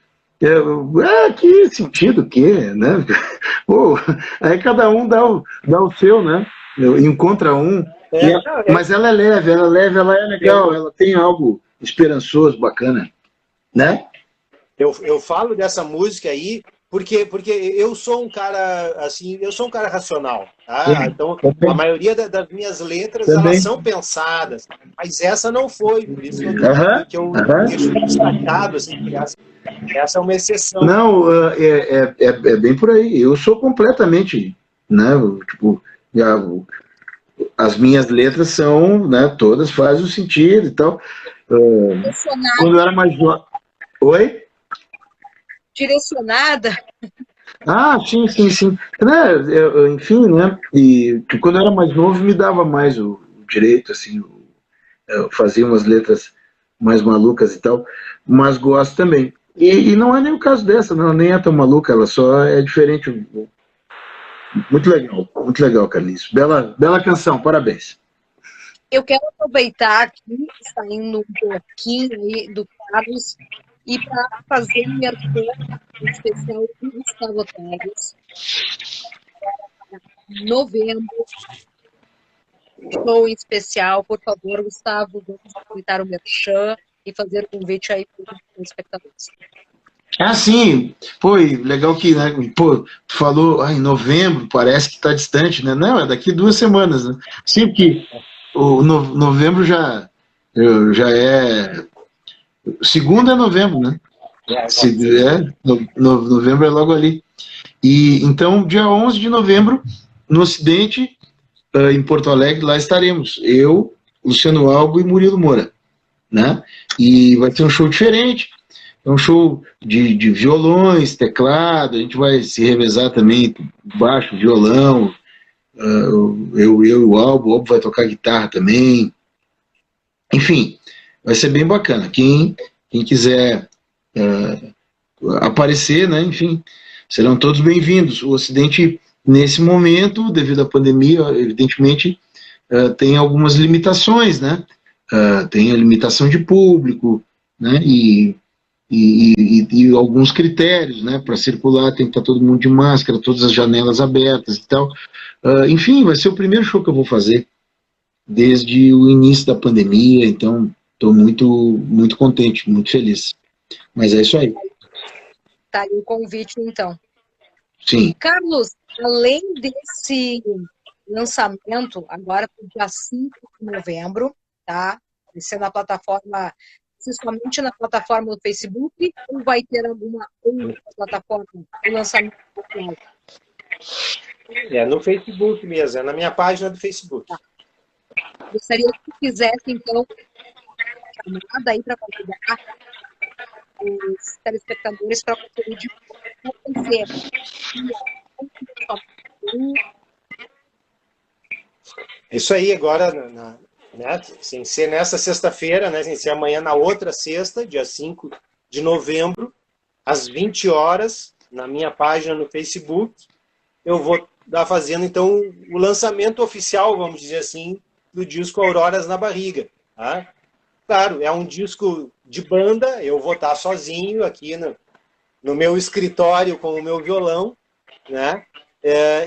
Que sentido que, né? Pô, aí cada um dá o seu, né? Encontra um. Mas ela é leve, ela é legal, ela tem algo esperançoso, bacana, né? Eu falo dessa música aí porque eu sou um cara assim, eu sou um cara racional, tá? Então a maioria das minhas letras elas são pensadas, mas essa não foi, por isso que eu deixo destacado assim, que essa é uma exceção. Não, é bem por aí. Eu sou completamente, né? Tipo, as minhas letras são, né? Todas fazem o sentido e tal. Quando eu era mais jovem. Oi? Direcionada. Ah, sim. Né? Enfim, né? E quando eu era mais novo me dava mais o direito, assim, eu fazia umas letras mais malucas e tal, mas gosto também. E não é nem o caso dessa, não, nem é tão maluca, ela só é diferente. Muito legal, Carlinhos. Bela canção, parabéns. Eu quero aproveitar aqui, saindo um pouquinho aí do Carlos, e para fazer um merchan especial do Gustavo Teles. Novembro, show especial, por favor, Gustavo, vamos aproveitar o merchan e fazer o convite aí para os espectadores. Ah, sim, pô, legal que, né, pô, tu falou, em novembro, parece que tá distante, né? Não, é daqui 2 semanas, né? Sim, porque o novembro já é. Segundo é novembro, né? Novembro é logo ali. E então, dia 11 de novembro, no Ocidente, em Porto Alegre, lá estaremos. Eu, Luciano Albo e Murilo Moura, né? E vai ser um show diferente. É um show de violões, teclado, a gente vai se revezar também, baixo, violão, eu e o Albo vai tocar guitarra também. Enfim, vai ser bem bacana. Quem quiser aparecer, né, enfim, serão todos bem-vindos. O Ocidente, nesse momento, devido à pandemia, evidentemente, tem algumas limitações, né? Tem a limitação de público, né? E alguns critérios, né? Para circular tem que estar todo mundo de máscara, todas as janelas abertas e tal. Enfim, vai ser o primeiro show que eu vou fazer desde o início da pandemia, então estou muito contente, muito feliz. Mas é isso aí. Tá aí o convite, então. Sim. Carlos, além desse lançamento, agora para o dia 5 de novembro, tá? Vai ser na plataforma, somente na plataforma do Facebook, ou vai ter alguma outra plataforma de lançamento popular? É no Facebook mesmo, é na minha página do Facebook. Tá. Gostaria que fizesse, então, chamada aí para convidar os telespectadores para conferir de como vai ser. Isso aí, agora, né, sem ser nessa sexta-feira, né, sem ser amanhã, na outra sexta, dia 5 de novembro, às 20 horas, na minha página no Facebook, eu vou estar fazendo, então, o lançamento oficial, vamos dizer assim, do disco Auroras na Barriga. Tá? Claro, é um disco de banda, eu vou estar sozinho aqui no meu escritório com o meu violão, né?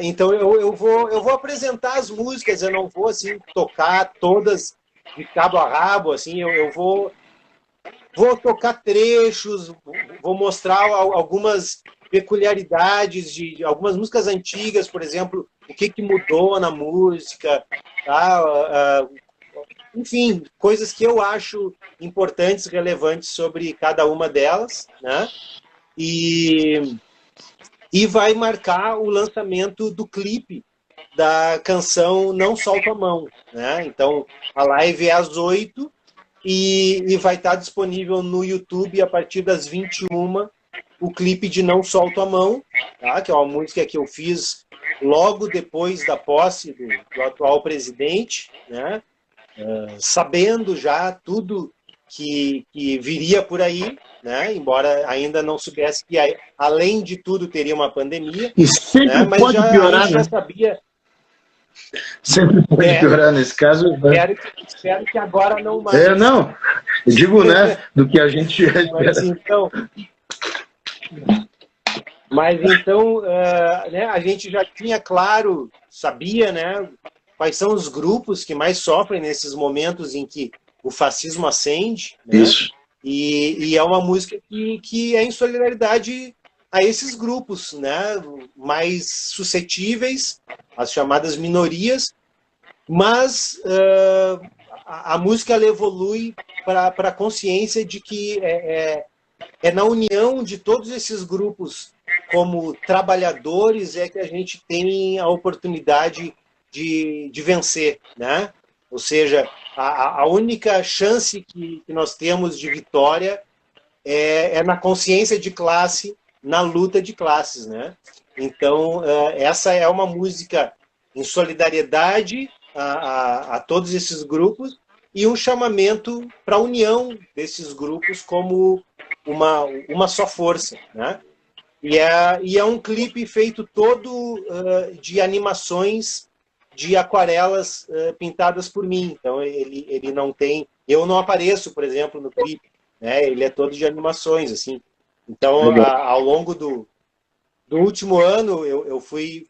Então eu vou apresentar as músicas, eu não vou assim tocar todas de cabo a rabo, assim, eu vou tocar trechos, vou mostrar algumas peculiaridades de algumas músicas antigas, por exemplo, o que mudou na música, tá? Enfim, coisas que eu acho importantes, relevantes sobre cada uma delas, né? E vai marcar o lançamento do clipe da canção Não Solta a Mão, né? Então, a live é às 8 e vai estar disponível no YouTube a partir das 21, o clipe de Não Solta a Mão, tá? Que é uma música que eu fiz logo depois da posse do atual presidente, né? Sabendo já tudo que viria por aí, né? Embora ainda não soubesse que, além de tudo, teria uma pandemia. E sempre né? Mas pode piorar, a gente né? já sabia. Sempre pode piorar nesse caso. Espero que agora não mais. Não, eu digo, né, do que a gente já espera. Mas então, né, a gente já tinha claro, sabia, né, quais são os grupos que mais sofrem nesses momentos em que o fascismo ascende, né? Isso. E é uma música que é em solidariedade a esses grupos, né, mais suscetíveis, as chamadas minorias, mas a música ela evolui para a consciência de que é na união de todos esses grupos como trabalhadores é que a gente tem a oportunidade de vencer, né? Ou seja, a única chance que nós temos de vitória é na consciência de classe, na luta de classes, né? Então, essa é uma música em solidariedade a todos esses grupos e um chamamento para a união desses grupos como uma só força, né? E é um clipe feito todo de animações de aquarelas pintadas por mim. Então, ele não tem... Eu não apareço, por exemplo, no clipe, né? Ele é todo de animações, assim. Então, ao longo do último ano, eu fui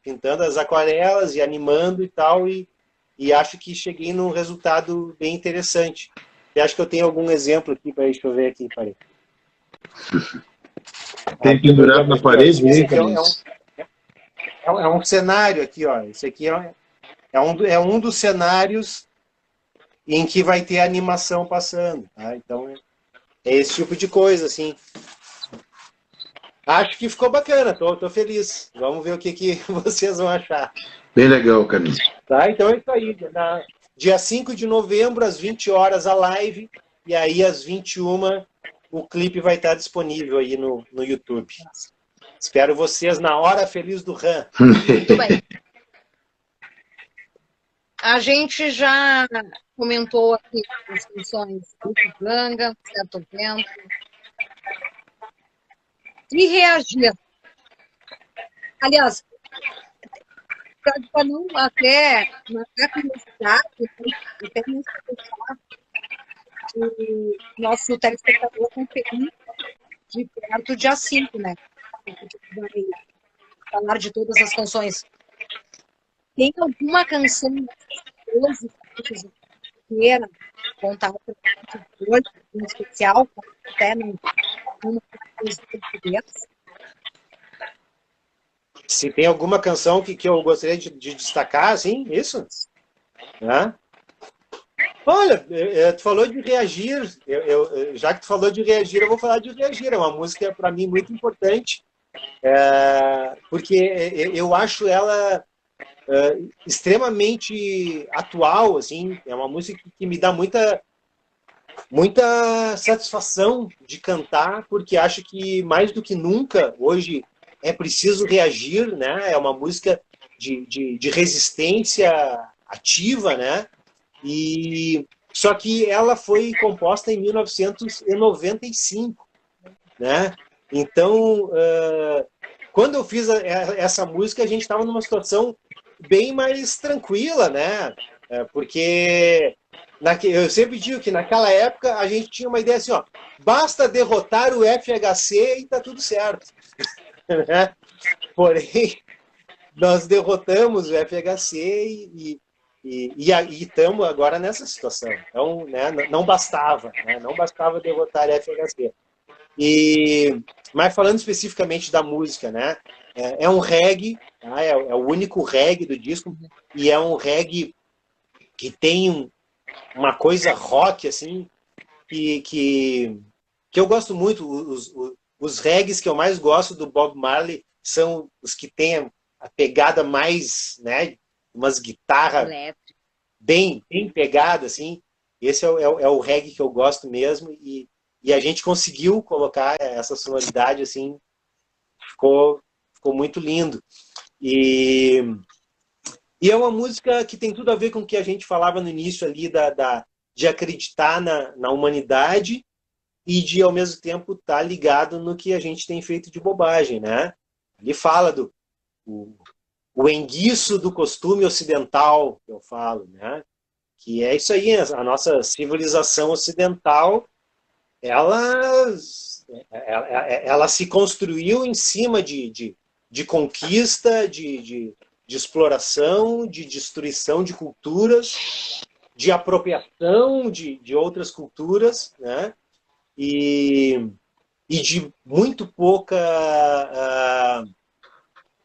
pintando as aquarelas e animando e tal, e acho que cheguei num resultado bem interessante. Eu acho que eu tenho algum exemplo aqui, deixa eu ver aqui, parei. Tem pendurado na parede, é um cenário aqui, ó. Esse aqui é um dos cenários em que vai ter a animação passando, tá? Então, é esse tipo de coisa, assim. Acho que ficou bacana, tô feliz. Vamos ver o que vocês vão achar. Bem legal, Camilo. Tá, então é isso aí. Dia 5 de novembro, às 20 horas, a live, e aí às 21 o clipe vai estar disponível aí no YouTube. Espero vocês na Hora Feliz do RAM. Muito bem. A gente já comentou aqui as canções do Ganga, Certo Vento. E reagir. Aliás, para não até curiosidade, até não deixar o nosso telespectador conferir de perto dia 5, né? Vai falar de todas as canções. Tem alguma canção que queira contar para hoje, em especial, até numa coisa se tem alguma canção que eu gostaria de destacar, assim, isso? Né? Olha, tu falou de Reagir, já que tu falou de Reagir, eu vou falar de Reagir, é uma música, para mim, muito importante, porque eu acho ela extremamente atual, assim, é uma música que me dá muita satisfação de cantar, porque acho que, mais do que nunca, hoje, é preciso reagir, né? É uma música de resistência ativa, né? Só que ela foi composta em 1995, né? Então, quando eu fiz essa música, a gente estava numa situação bem mais tranquila, né? Porque eu sempre digo que naquela época a gente tinha uma ideia assim, ó, basta derrotar o FHC e tá tudo certo. Né? Porém, nós derrotamos o FHC e estamos agora nessa situação. Então, né, não bastava, né? Não bastava derrotar o FHC. Mas falando especificamente da música, né? É um reggae, tá? É o único reggae do disco, e é um reggae que tem uma coisa rock, assim, que eu gosto muito. Os reggaes que eu mais gosto do Bob Marley são os que têm a pegada mais, né? Umas guitarras bem pegada, assim. Esse é o reggae que eu gosto mesmo, e a gente conseguiu colocar essa sonoridade, assim, ficou muito lindo. E é uma música que tem tudo a ver com o que a gente falava no início ali, de acreditar na humanidade e de, ao mesmo tempo, estar ligado no que a gente tem feito de bobagem, né? Ele fala o enguiço do costume ocidental, que eu falo, né? Que é isso aí, a nossa civilização ocidental, ela se construiu em cima de conquista, de exploração, de destruição de culturas, de apropriação de outras culturas, né? E de muito pouca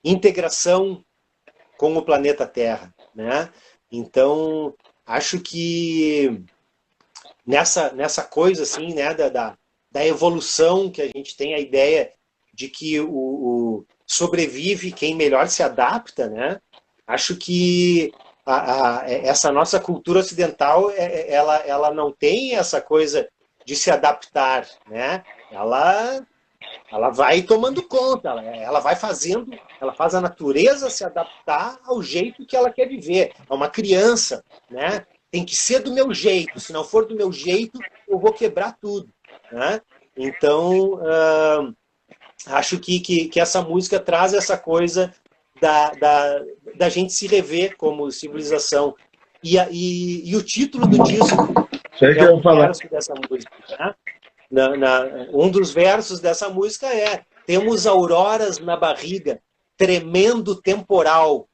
integração com o planeta Terra, né? Então, acho que nessa coisa assim, né, da evolução, que a gente tem a ideia de que sobrevive quem melhor se adapta, né? Acho que essa nossa cultura ocidental, ela não tem essa coisa de se adaptar, né? Ela vai tomando conta, ela vai fazendo, ela faz a natureza se adaptar ao jeito que ela quer viver. É uma criança, né? Tem que ser do meu jeito, se não for do meu jeito, eu vou quebrar tudo, né? Então, acho que essa música traz essa coisa da gente se rever como civilização. E o título do disco é um verso dessa música, né? Um dos versos dessa música é: temos auroras na barriga, tremendo temporal.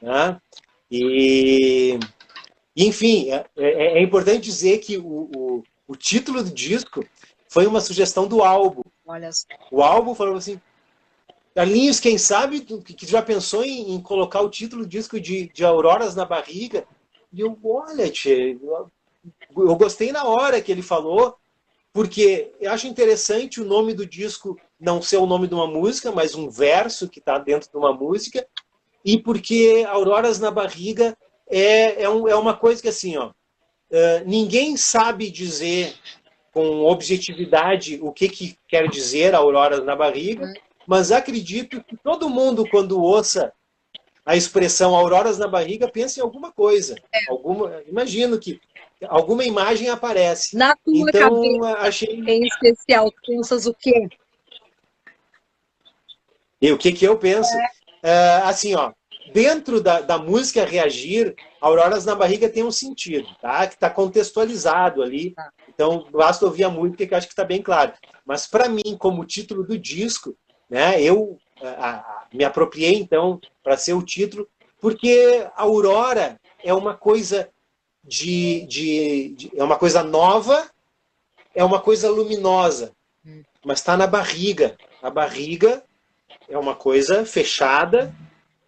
Né? Enfim, é importante dizer que o título do disco foi uma sugestão do álbum. O álbum falou assim: Carlinhos, quem sabe que já pensou em colocar o título do disco de Auroras na Barriga? E eu, olha, tchê, eu gostei na hora que ele falou, porque eu acho interessante o nome do disco não ser o nome de uma música, mas um verso que está dentro de uma música, e porque Auroras na Barriga é uma coisa que, assim, ó, ninguém sabe dizer com objetividade o que quer dizer Auroras na Barriga, mas acredito que todo mundo, quando ouça a expressão Auroras na Barriga, pensa em alguma coisa. Imagino que alguma imagem aparece. Na tua então, cabeça, achei... em especial, tu pensas o quê? E o que eu penso? Assim, ó, dentro da música Reagir, Auroras na Barriga tem um sentido, tá? Que está contextualizado ali. Então, basta ouvir a música que eu acho que está bem claro. Mas, para mim, como título do disco, né, eu me apropriei, então, para ser o título, porque a aurora é uma coisa é uma coisa nova, é uma coisa luminosa, mas está na barriga. A barriga é uma coisa fechada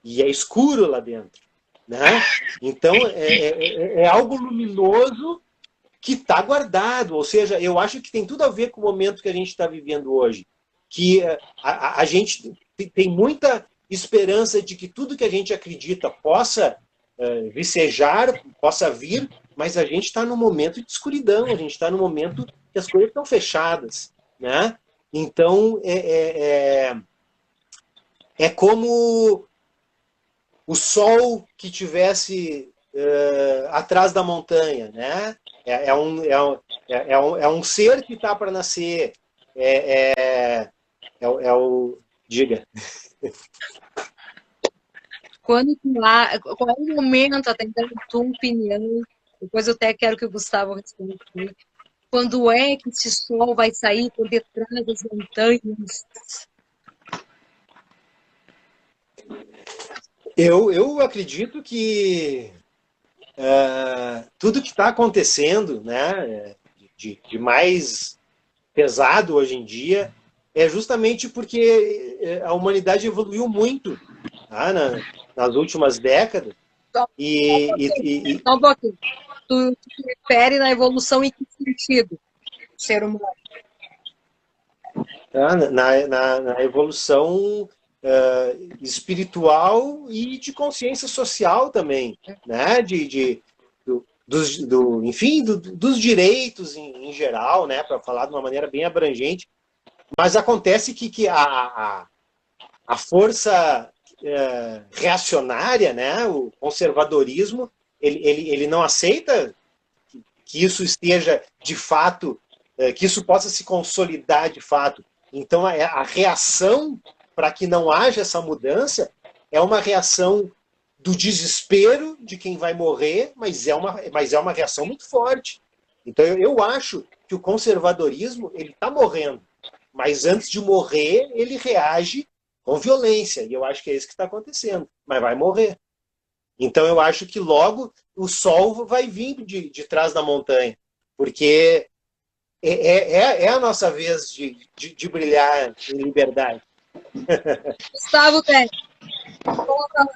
e é escuro lá dentro, né? Então, é algo luminoso que está guardado. Ou seja, eu acho que tem tudo a ver com o momento que a gente está vivendo hoje. Que a gente tem muita esperança de que tudo que a gente acredita possa vicejar, possa vir, mas a gente está num momento de escuridão, a gente está num momento que as coisas estão fechadas, né? Então, é como o sol que tivesse atrás da montanha, né? É um ser que está para nascer. Diga. Qual é o momento, até então, tua opinião, depois eu até quero que o Gustavo responda aqui. Quando é que esse sol vai sair por detrás das montanhas? Eu acredito que tudo que está acontecendo, né, de mais pesado hoje em dia, é justamente porque a humanidade evoluiu muito, tá, nas últimas décadas. Só um pouquinho. Tu te refere na evolução em que sentido? O ser humano. Tá? Na evolução espiritual e de consciência social também, né? Enfim, dos direitos em geral, né? Para falar de uma maneira bem abrangente. Mas acontece que a força reacionária, né? O conservadorismo, ele não aceita que isso esteja de fato, que isso possa se consolidar de fato. Então, a reação para que não haja essa mudança é uma reação do desespero de quem vai morrer, mas é uma reação muito forte. Então, eu acho que o conservadorismo ele está morrendo, mas antes de morrer, ele reage com violência, e eu acho que é isso que está acontecendo, mas vai morrer. Então, eu acho que logo o sol vai vir de trás da montanha, porque é a nossa vez de brilhar em liberdade. Gustavo Pérez, qual a palavra?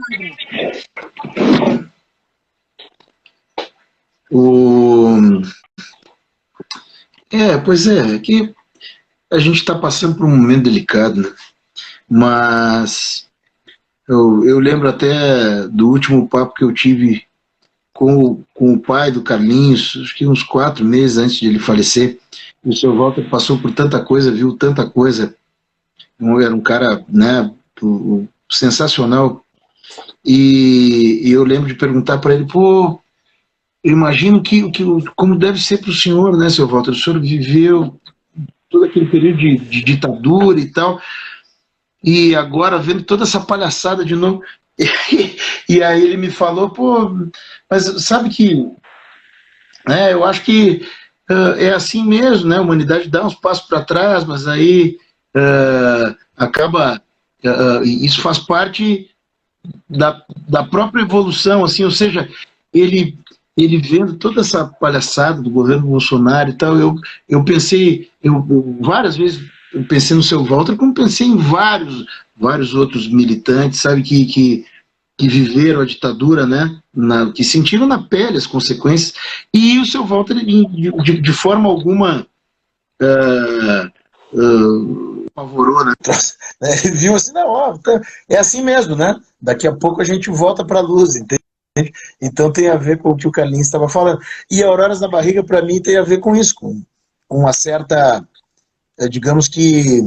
Pois é que a gente está passando por um momento delicado, né? Mas eu lembro até do último papo que eu tive com o pai do Carlinhos, acho que uns 4 meses antes de ele falecer. E o seu Walter passou por tanta coisa, viu tanta coisa. Era um cara, né, sensacional. E eu lembro de perguntar para ele, pô, eu imagino como deve ser para o senhor, né, seu Walter? O senhor viveu todo aquele período de ditadura e tal, e agora vendo toda essa palhaçada de novo. E aí ele me falou, pô, mas sabe que eu acho que é assim mesmo, né? A humanidade dá uns passos para trás, mas aí acaba. Isso faz parte da própria evolução, assim, ou seja, ele vendo toda essa palhaçada do governo Bolsonaro e tal, eu pensei, várias vezes eu pensei no seu Walter, como pensei em vários outros militantes, sabe, que viveram a ditadura, né, que sentiram na pele as consequências, e o seu Walter, de forma alguma, apavorou, né? Ele viu assim, não, ó, é assim mesmo, né? Daqui a pouco a gente volta para a luz, entende? Então tem a ver com o que o Carlinhos estava falando. E a Auroras na Barriga, para mim, tem a ver com isso, com uma certa, digamos que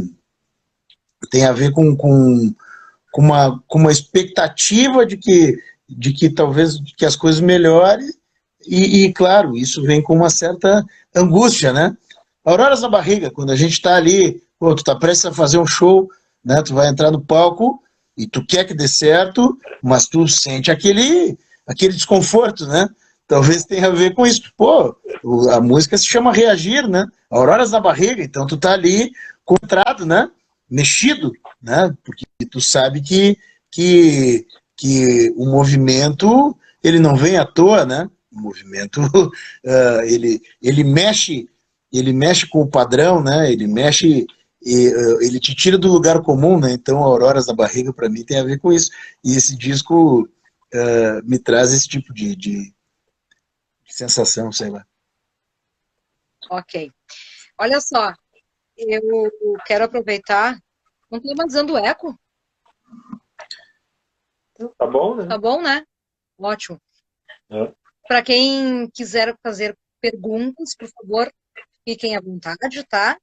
tem a ver com uma expectativa de que talvez que as coisas melhorem, e claro, isso vem com uma certa angústia, né? Auroras na Barriga, quando a gente está ali, pô, tu tá prestes a fazer um show, né? Tu vai entrar no palco e tu quer que dê certo, mas tu sente aquele desconforto, né? Talvez tenha a ver com isso. Pô, a música se chama Reagir, né? Auroras na Barriga, então tu tá ali contrado, né? Mexido, né? Porque tu sabe que o movimento ele não vem à toa, né? O movimento ele mexe com o padrão, né? Ele te tira do lugar comum, né? Então, Auroras na Barriga para mim tem a ver com isso. E esse disco me traz esse tipo de sensação, sei lá. Ok. Olha só, eu quero aproveitar. Não estou mais dando eco? Tá bom, né? Tá bom, né? Ótimo. É. Para quem quiser fazer perguntas, por favor, fiquem à vontade, tá?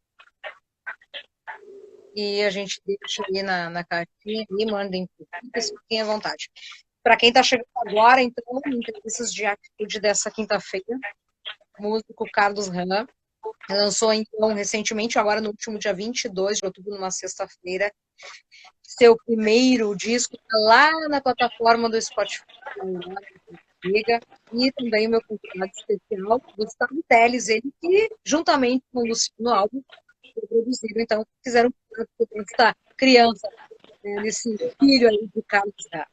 E a gente deixa aí na caixinha e mandem perguntas, fiquem à vontade. Para quem está chegando agora, então, entrevistas de atitude dessa quinta-feira, o músico Carlos Ram lançou, então, recentemente, agora no último dia 22 de outubro, numa sexta-feira, seu primeiro disco lá na plataforma do Spotify, e também o meu convidado especial, Gustavo Teles, ele que, juntamente com o Luciano Alves, produziram, então, fizeram parte dessa criança, né, desse filho aí de Carlos Ram.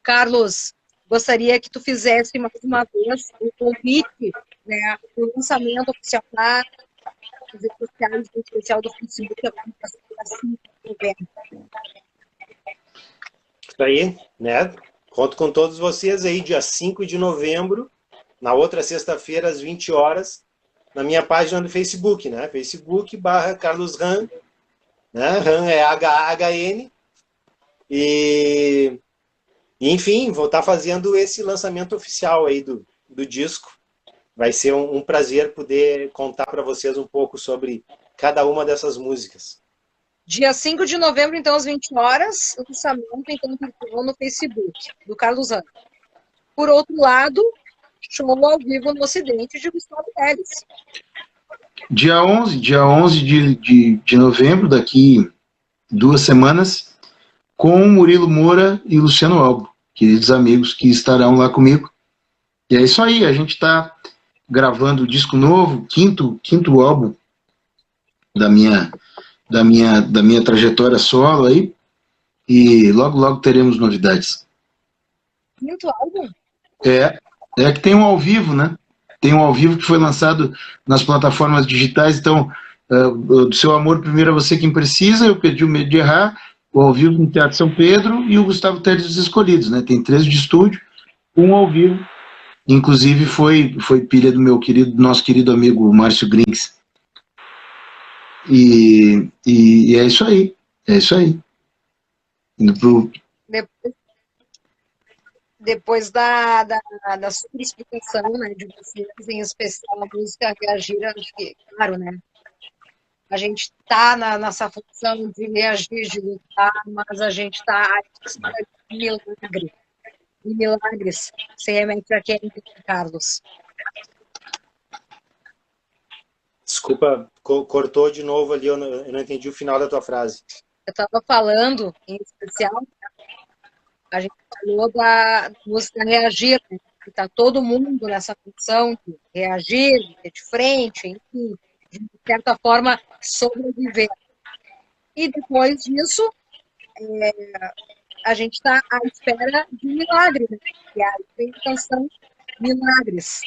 Carlos, gostaria que tu fizesse mais uma vez o convite, né, o lançamento oficial das redes sociais, em especial do Facebook, assim, Isso aí, né? Conto com todos vocês aí, dia 5 de novembro, na outra sexta-feira, às 20 horas, na minha página do Facebook, né? Facebook/Carlos Ram, né? Ram é H-A-H-N. E enfim, vou estar fazendo esse lançamento oficial aí do disco. Vai ser um prazer poder contar para vocês um pouco sobre cada uma dessas músicas. Dia 5 de novembro, então, às 20 horas, lançamento, então, virtual no Facebook, do Carlos Ram. Por outro lado, show ao vivo no Ocidente de Gustavo Teles. Dia 11 de novembro, daqui 2 semanas, com Murilo Moura e Luciano Albo, queridos amigos que estarão lá comigo. E é isso aí, a gente está gravando o disco novo, quinto álbum da minha trajetória solo aí, e logo teremos novidades. Quinto álbum? É que tem um ao vivo, né? Tem um ao vivo que foi lançado nas plataformas digitais, então, do Seu Amor Primeiro é Você Quem Precisa, Eu Perdi o Medo de Errar, o ao vivo no Teatro São Pedro e o Gustavo Teles dos Escolhidos, né? Tem 3 de estúdio, um ao vivo, inclusive foi pilha do nosso querido amigo Márcio Grinks. E é isso aí, Indo pro... Depois da super explicação, né, de vocês, em especial a música Reagir, acho que, claro, né, a gente está nessa função de reagir, de lutar, mas a gente está de milagre. E milagres se remete a quem, Carlos? Desculpa, cortou de novo ali, eu não entendi o final da tua frase. Eu estava falando, em especial, a gente falou da música Reagir, né? Que está todo mundo nessa função de reagir, de frente, enfim, de certa forma sobreviver. E depois disso, a gente está à espera de milagre, né? E aí vem a canção Milagres.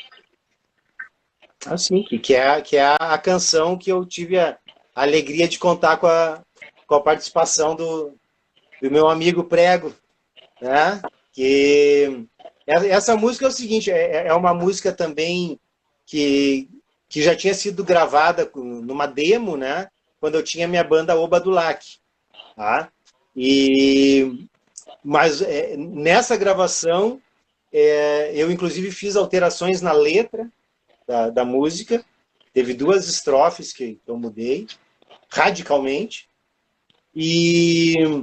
Ah, sim, que é a canção que eu tive a alegria de contar com a participação do meu amigo Prego, né? Que essa música é o seguinte, é uma música também que já tinha sido gravada numa demo, né? Quando eu tinha minha banda Oba do Lac, tá? Mas nessa gravação eu inclusive fiz alterações na letra da música. Teve 2 estrofes que eu mudei radicalmente e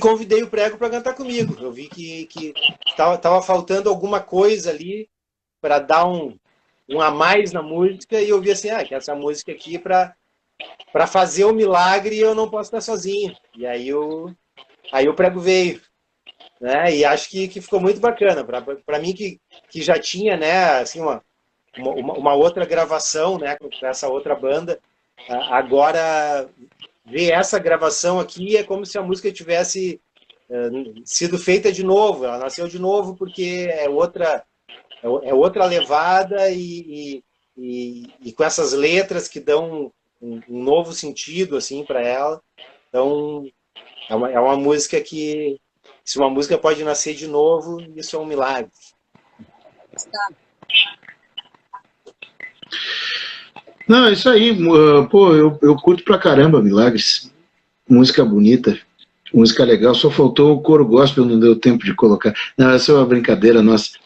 convidei o Prego para cantar comigo. Eu vi que tava faltando alguma coisa ali para dar um a mais na música, e eu vi assim, que essa música aqui para fazer o milagre eu não posso estar sozinho. E aí o Prego veio, né? E acho que ficou muito bacana para mim que já tinha, né, assim, uma outra gravação, né, com essa outra banda. Agora ver essa gravação aqui é como se a música tivesse sido feita de novo, ela nasceu de novo porque é outra levada e com essas letras que dão um novo sentido assim para ela. Então é uma música que, se uma música pode nascer de novo, isso é um milagre. Não, é isso aí, pô, eu curto pra caramba Milagres, música bonita, música legal, só faltou o coro gospel, não deu tempo de colocar. Não, essa é uma brincadeira nossa.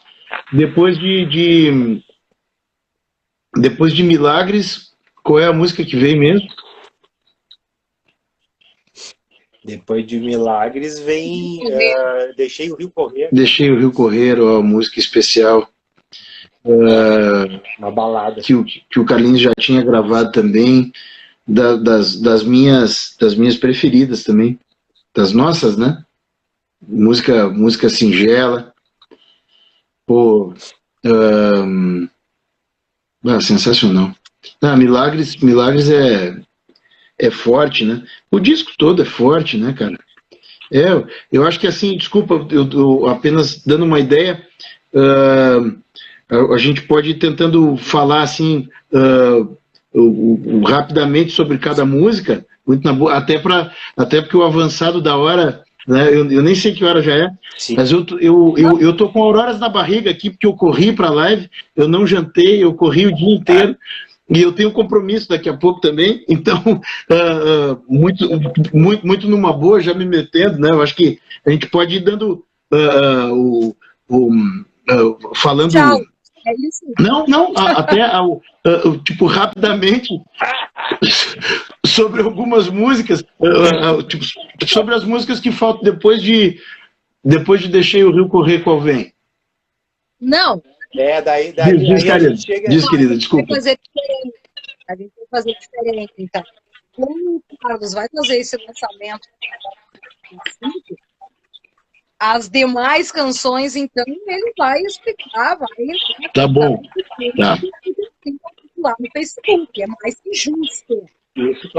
Depois de Milagres, qual é a música que veio mesmo? Depois de Milagres vem Deixei o Rio Correr. Deixei o Rio Correr, ó, música especial. Uma balada. Que o Carlinhos já tinha gravado também, das minhas preferidas também. Das nossas, né? Música singela. Pô, sensacional. Milagres é forte, né? O disco todo é forte, né, cara? Eu acho que assim, desculpa, eu apenas dando uma ideia, a gente pode ir tentando falar assim rapidamente sobre cada música, muito na boa, até porque o avançado da hora, né, eu nem sei que hora já é. Sim. Mas eu tô com auroras na barriga aqui, porque eu corri para a live, eu não jantei, eu corri o dia inteiro, e eu tenho compromisso daqui a pouco também, então, muito numa boa, já me metendo, né? Eu acho que a gente pode ir dando, falando... Tchau. É isso. Não, até tipo, rapidamente, sobre algumas músicas, tipo, sobre as músicas que faltam depois de Deixei o Rio Correr, qual vem? Não. Daí a gente chega... Diz, querida, desculpa. A gente vai fazer diferente, então. Como o Carlos vai fazer esse lançamento, as demais canções, então, ele vai explicar, Tá bom. Tá. Lá no Facebook, é mais que justo. Isso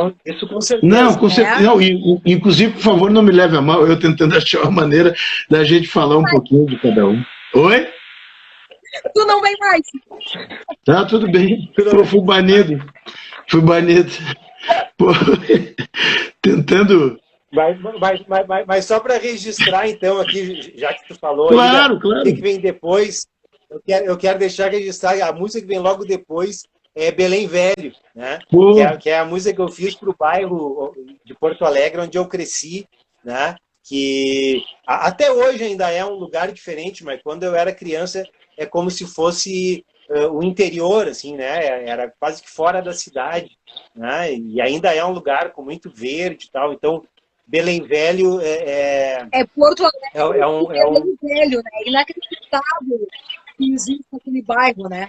com certeza. Não, com certeza. Não, inclusive, por favor, não me leve a mal, eu tentando achar uma maneira da gente falar um pouquinho de cada um. Oi? Tu não vem mais. Tá, tudo bem. Fui banido. Pô, tentando... Mas só para registrar, então, aqui, já que tu falou... Claro, claro. O que vem depois, eu quero deixar registrado, a música que vem logo depois é Belém Velho, né? Que é a música que eu fiz para o bairro de Porto Alegre, onde eu cresci, né? Que até hoje ainda é um lugar diferente, mas quando eu era criança é como se fosse o interior, assim, né? Era quase que fora da cidade, né? E ainda é um lugar com muito verde e tal. Então, Belém Velho é Porto Alegre, Belém Velho, né? Inacreditável que existe aquele bairro, né?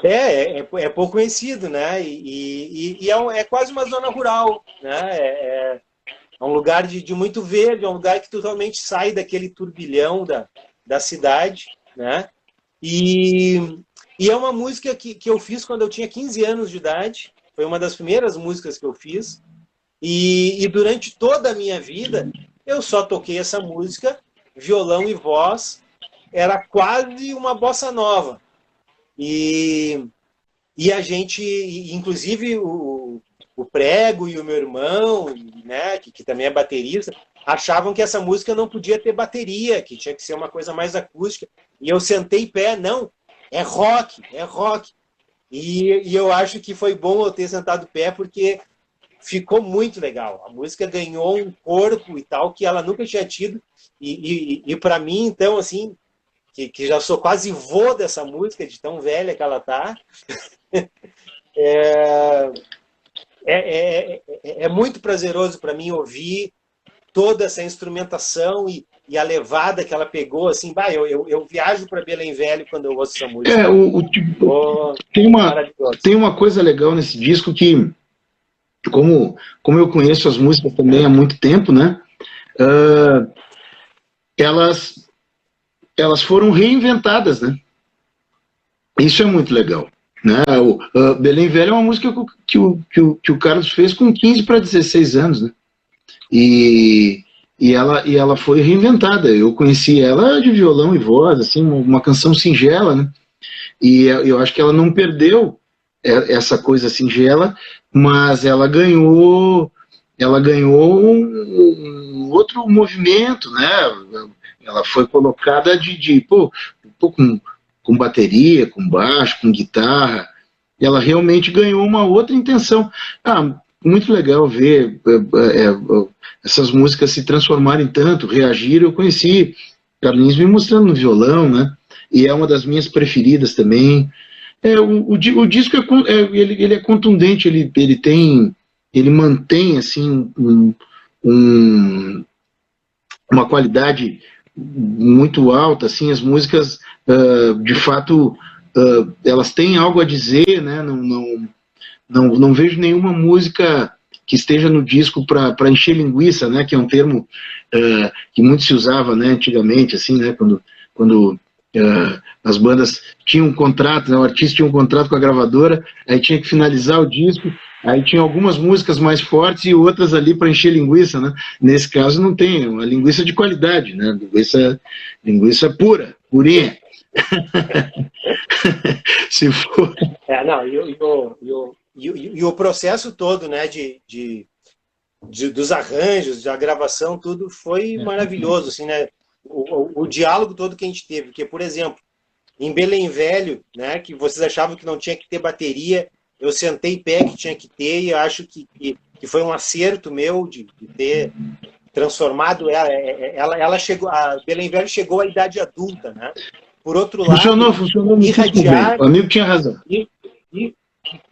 É pouco conhecido, né? E é quase uma zona rural, né? É um lugar de muito verde, é um lugar que totalmente sai daquele turbilhão da cidade, né? E é uma música que eu fiz quando eu tinha 15 anos de idade, foi uma das primeiras músicas que eu fiz, e durante toda a minha vida eu só toquei essa música, violão e voz, era quase uma bossa nova. E a gente, inclusive o Prego e o meu irmão, né, que também é baterista, achavam que essa música não podia ter bateria, que tinha que ser uma coisa mais acústica. E eu sentei pé, não, é rock. E eu acho que foi bom eu ter sentado pé, porque ficou muito legal. A música ganhou um corpo e tal, que ela nunca tinha tido. E para mim, então, assim, que já sou quase vô dessa música, de tão velha que ela tá, é muito prazeroso para mim ouvir toda essa instrumentação e a levada que ela pegou, assim, eu viajo para Belém Velho quando eu ouço essa música. Tem uma coisa legal nesse disco que, como eu conheço as músicas também há muito tempo, né, elas foram reinventadas, né? Isso é muito legal. Né? Belém Velho é uma música que o Carlos fez com 15 para 16 anos, né? E ela foi reinventada. Eu conheci ela de violão e voz, assim, uma canção singela, né? E eu acho que ela não perdeu essa coisa singela, mas ela ganhou um outro movimento, né? Ela foi colocada com bateria, com baixo, com guitarra. Ela realmente ganhou uma outra intenção. Muito legal ver essas músicas se transformarem tanto, reagir. Eu conheci Carlinhos me mostrando no violão, né? E é uma das minhas preferidas também. O disco ele é contundente, ele tem ele mantém assim uma qualidade muito alta, assim, as músicas, de fato, elas têm algo a dizer, né? Não vejo nenhuma música que esteja no disco para encher linguiça, né? Que é um termo que muito se usava, né? Antigamente, assim, né? Quando as bandas tinham um contrato, né? O artista tinha um contrato com a gravadora, aí tinha que finalizar o disco, aí tinha algumas músicas mais fortes e outras ali para encher linguiça, né? Nesse caso não tem, é uma linguiça de qualidade, né? Linguiça pura, purinha. Se for. Não, e o processo todo, né, dos arranjos, da gravação, tudo foi maravilhoso, assim, né? O diálogo todo que a gente teve, porque, por exemplo, em Belém Velho, né, que vocês achavam que não tinha que ter bateria, eu sentei pé que tinha que ter, e acho que foi um acerto meu de ter transformado ela chegou, a Belém Velho chegou à idade adulta, né? Por outro lado, funcionou Irradiar, bem. O amigo tinha razão.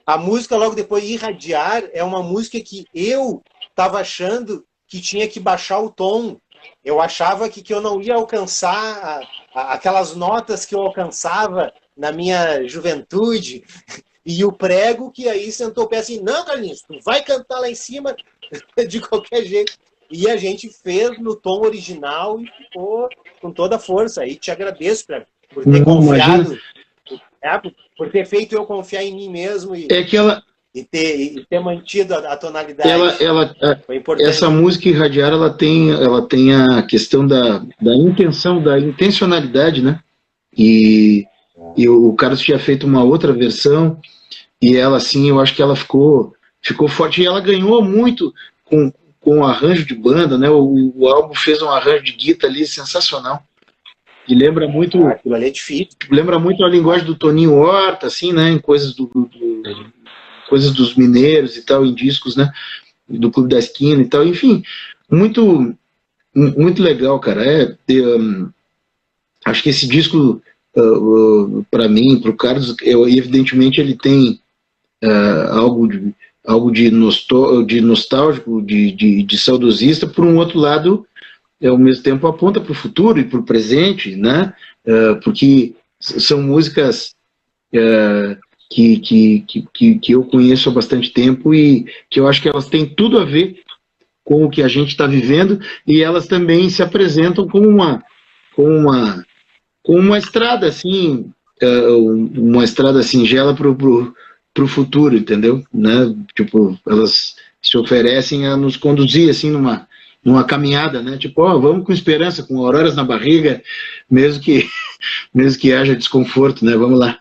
A música logo depois, Irradiar, é uma música que eu estava achando que tinha que baixar o tom. Eu achava que eu não ia alcançar aquelas notas que eu alcançava na minha juventude. E o prego que aí sentou o pé assim, não, Carlinhos, tu vai cantar lá em cima de qualquer jeito. E a gente fez no tom original e ficou com toda a força. Aí te agradeço por ter confiado, por ter feito eu confiar em mim mesmo e ter mantido a tonalidade. Foi importante. Essa música Irradiar, ela tem a questão da intenção, da intencionalidade, né? E o Carlos tinha feito uma outra versão e ela, assim, eu acho que ela ficou forte e ela ganhou muito com o arranjo de banda, né? O álbum fez um arranjo de guitarra ali sensacional. E lembra muito. Aquilo ali é difícil. Lembra muito a linguagem do Toninho Horta, assim, né? Em coisas coisas dos mineiros e tal, em discos, né? Do Clube da Esquina e tal. Enfim, muito, muito legal, cara. Acho que esse disco, para mim, para o Carlos, evidentemente ele tem algo de nostálgico, de saudosista, por um outro lado, ao mesmo tempo aponta para o futuro e para o presente, né? Porque são músicas que eu conheço há bastante tempo e que eu acho que elas têm tudo a ver com o que a gente está vivendo e elas também se apresentam como uma estrada assim, uma estrada singela para o futuro, entendeu? Né? Tipo, elas se oferecem a nos conduzir assim numa caminhada, né? Tipo, vamos com esperança, com auroras na barriga, mesmo que haja desconforto, né? Vamos lá,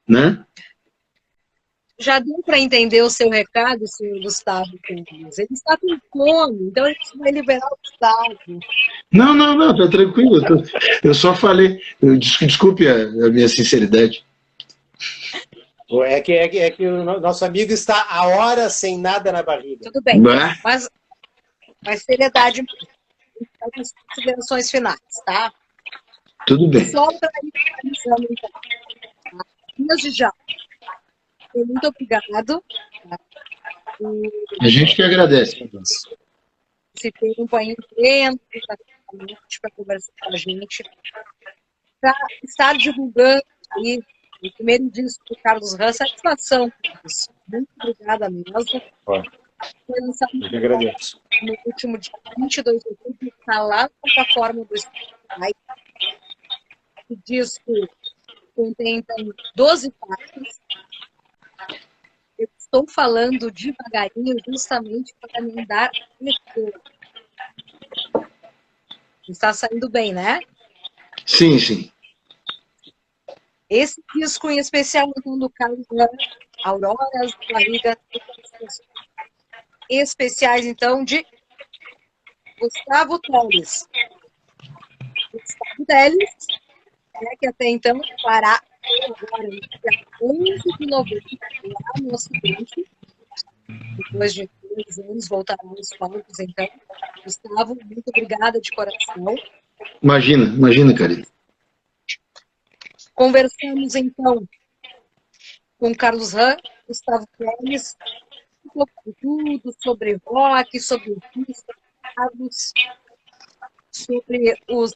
né? Já deu para entender o seu recado, senhor Gustavo Campos? Ele está com fome, então a gente vai liberar o Gustavo. Não, tá tranquilo. Eu só falei. Desculpe a minha sinceridade. É que o nosso amigo está há horas sem nada na barriga. Tudo bem, mas seriedade as considerações finais, tá? Tudo bem. Só para ir finalizando, então. Desde já. Muito obrigado. A gente que agradece. Se tem um banho dentro, para conversar com a gente, para estar divulgando aí o primeiro disco do Carlos Ran, satisfação. Muito obrigada mesmo. Foi lançado no último dia 22 de outubro, está lá na plataforma do Spotify. O disco contém, então, 12 faixas. Eu estou falando devagarinho justamente para não dar leitura. Está saindo bem, né? Sim. Esse disco em especial, então, do Carlos Ran, Auroras, Barriga, especiais, então, de Gustavo Teles. Gustavo Teles, que até então fará agora, no dia 11 de novembro, lá no Ocidente. Depois de 2 anos, voltará aos palcos, então. Gustavo, muito obrigada de coração. Imagina, Karine. Conversamos, então, com Carlos Ran, Gustavo Teles, sobre tudo, sobre rock, sobre estados, sobre os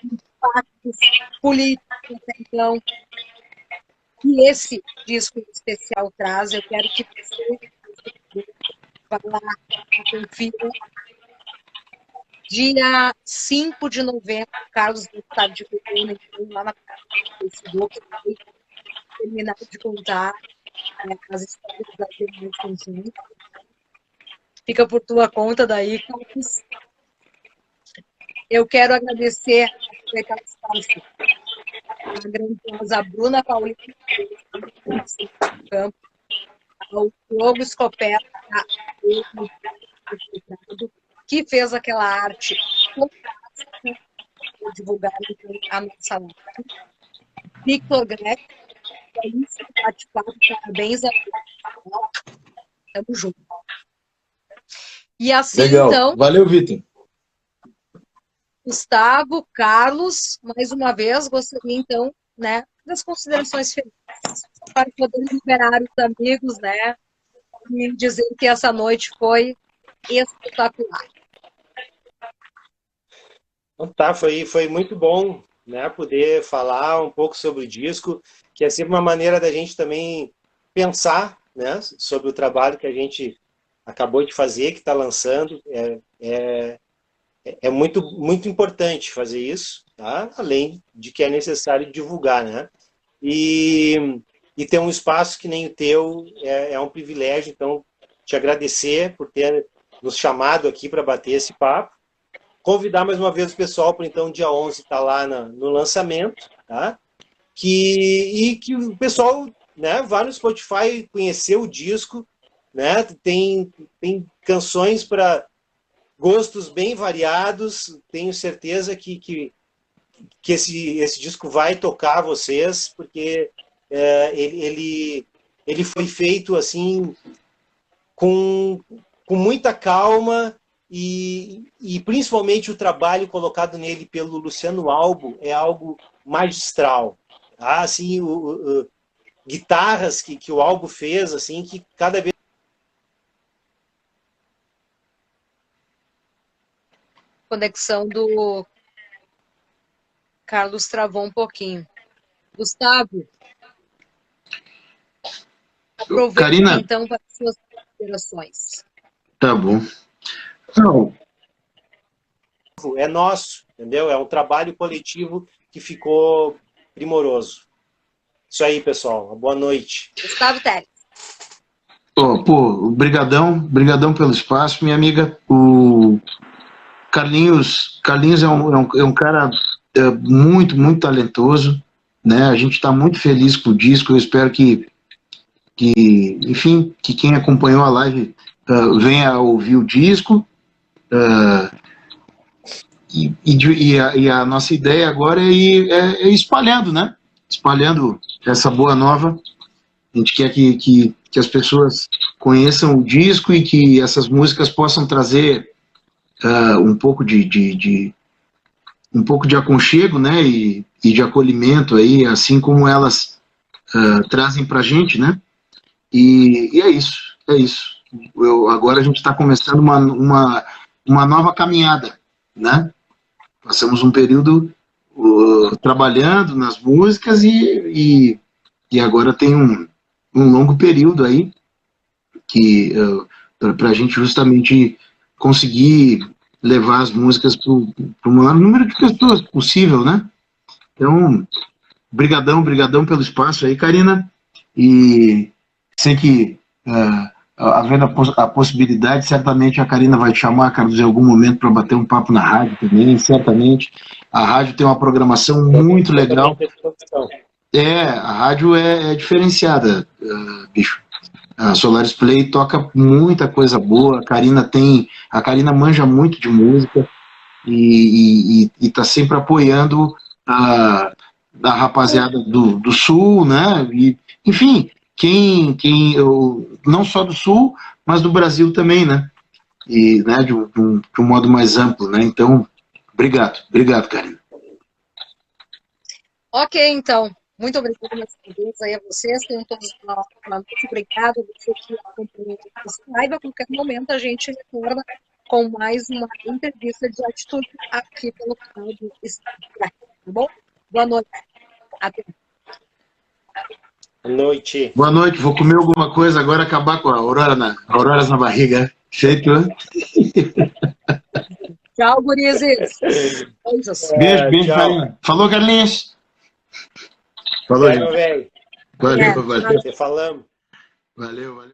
impactos políticos até então, que esse disco especial traz. Eu quero que você vá lá, confira. Dia 5 de novembro, Carlos Gustavo de Coutinho, lá na Facebook, vai terminar de contar as histórias das demais canções. Fica por tua conta daí, Carlos. Eu quero agradecer a espaço a grandiosa Bruna Paulina, ao Diogo Scopella, que fez aquela arte fantástica para divulgar a nossa live. Victor Greco, parabéns a todos. Tamo junto. E assim, Legal. então... Valeu, Vitor. Gustavo, Carlos, mais uma vez, gostaria, então, né, das considerações finais, para poder liberar os amigos, né, e dizer que essa noite foi espetacular. Então tá, foi muito bom, né, poder falar um pouco sobre o disco, que é sempre uma maneira da gente também pensar, né, sobre o trabalho que a gente acabou de fazer, que está lançando. É muito, muito importante fazer isso, tá? Além de que é necessário divulgar, né? E ter um espaço que nem o teu é um privilégio, então te agradecer por ter nos chamado aqui para bater esse papo. Convidar mais uma vez o pessoal para então dia 11 estar lá no lançamento, tá? E que o pessoal, né, vá no Spotify conhecer o disco, né? Tem canções para gostos bem variados. Tenho certeza que esse disco vai tocar vocês, porque ele foi feito assim com muita calma e principalmente o trabalho colocado nele pelo Luciano Albo é algo magistral. Tá? Assim, guitarras que o Albo fez, assim, que cada vez... Conexão do Carlos travou um pouquinho. Gustavo, aproveita, Karina, então, para as suas considerações. Tá bom. Não, É nosso, entendeu? É um trabalho coletivo que ficou primoroso. Isso aí, pessoal. Uma boa noite. Gustavo Teles. brigadão pelo espaço, minha amiga. O Carlinhos é um cara muito, muito talentoso, né? A gente está muito feliz com o disco. Eu espero que enfim, que quem acompanhou a live venha a ouvir o disco. E a nossa ideia agora é ir espalhando, né? Espalhando essa boa nova. A gente quer que as pessoas conheçam o disco e que essas músicas possam trazer um pouco de aconchego, né? E de acolhimento aí, assim como elas trazem pra gente, né? E é isso. Agora a gente está começando uma nova caminhada, né? Passamos um período trabalhando nas músicas e agora tem um longo período aí que para a gente justamente conseguir levar as músicas para o maior número de pessoas possível, né? Então, brigadão pelo espaço aí, Karina, e sei que havendo a possibilidade, certamente a Karina vai te chamar, Carlos, em algum momento para bater um papo na rádio também, certamente. A rádio tem uma programação muito legal. A rádio é diferenciada, bicho. A Solaris Play toca muita coisa boa, a Karina manja muito de música e está sempre apoiando a rapaziada do Sul, né? E, enfim, não só do Sul, mas do Brasil também, né? E, né, de um modo mais amplo, né? Então, obrigado, Karina. Ok, então. Muito obrigada mais uma vez aí a vocês, tenham todos uma noite. Obrigada a você que acompanhou esse live. A qualquer momento a gente retorna com mais uma entrevista de atitude aqui pelo canal do Instagram, tá bom? Boa noite. Até. Boa noite. Boa noite, vou comer alguma coisa agora, acabar com a auroras na barriga. Feito? Tchau, gurizes. Beijos. Beijo, tchau. Karina. Falou, Carlinhos. Falou, Vai, gente. meu velho. Valeu. Te falamos. Valeu.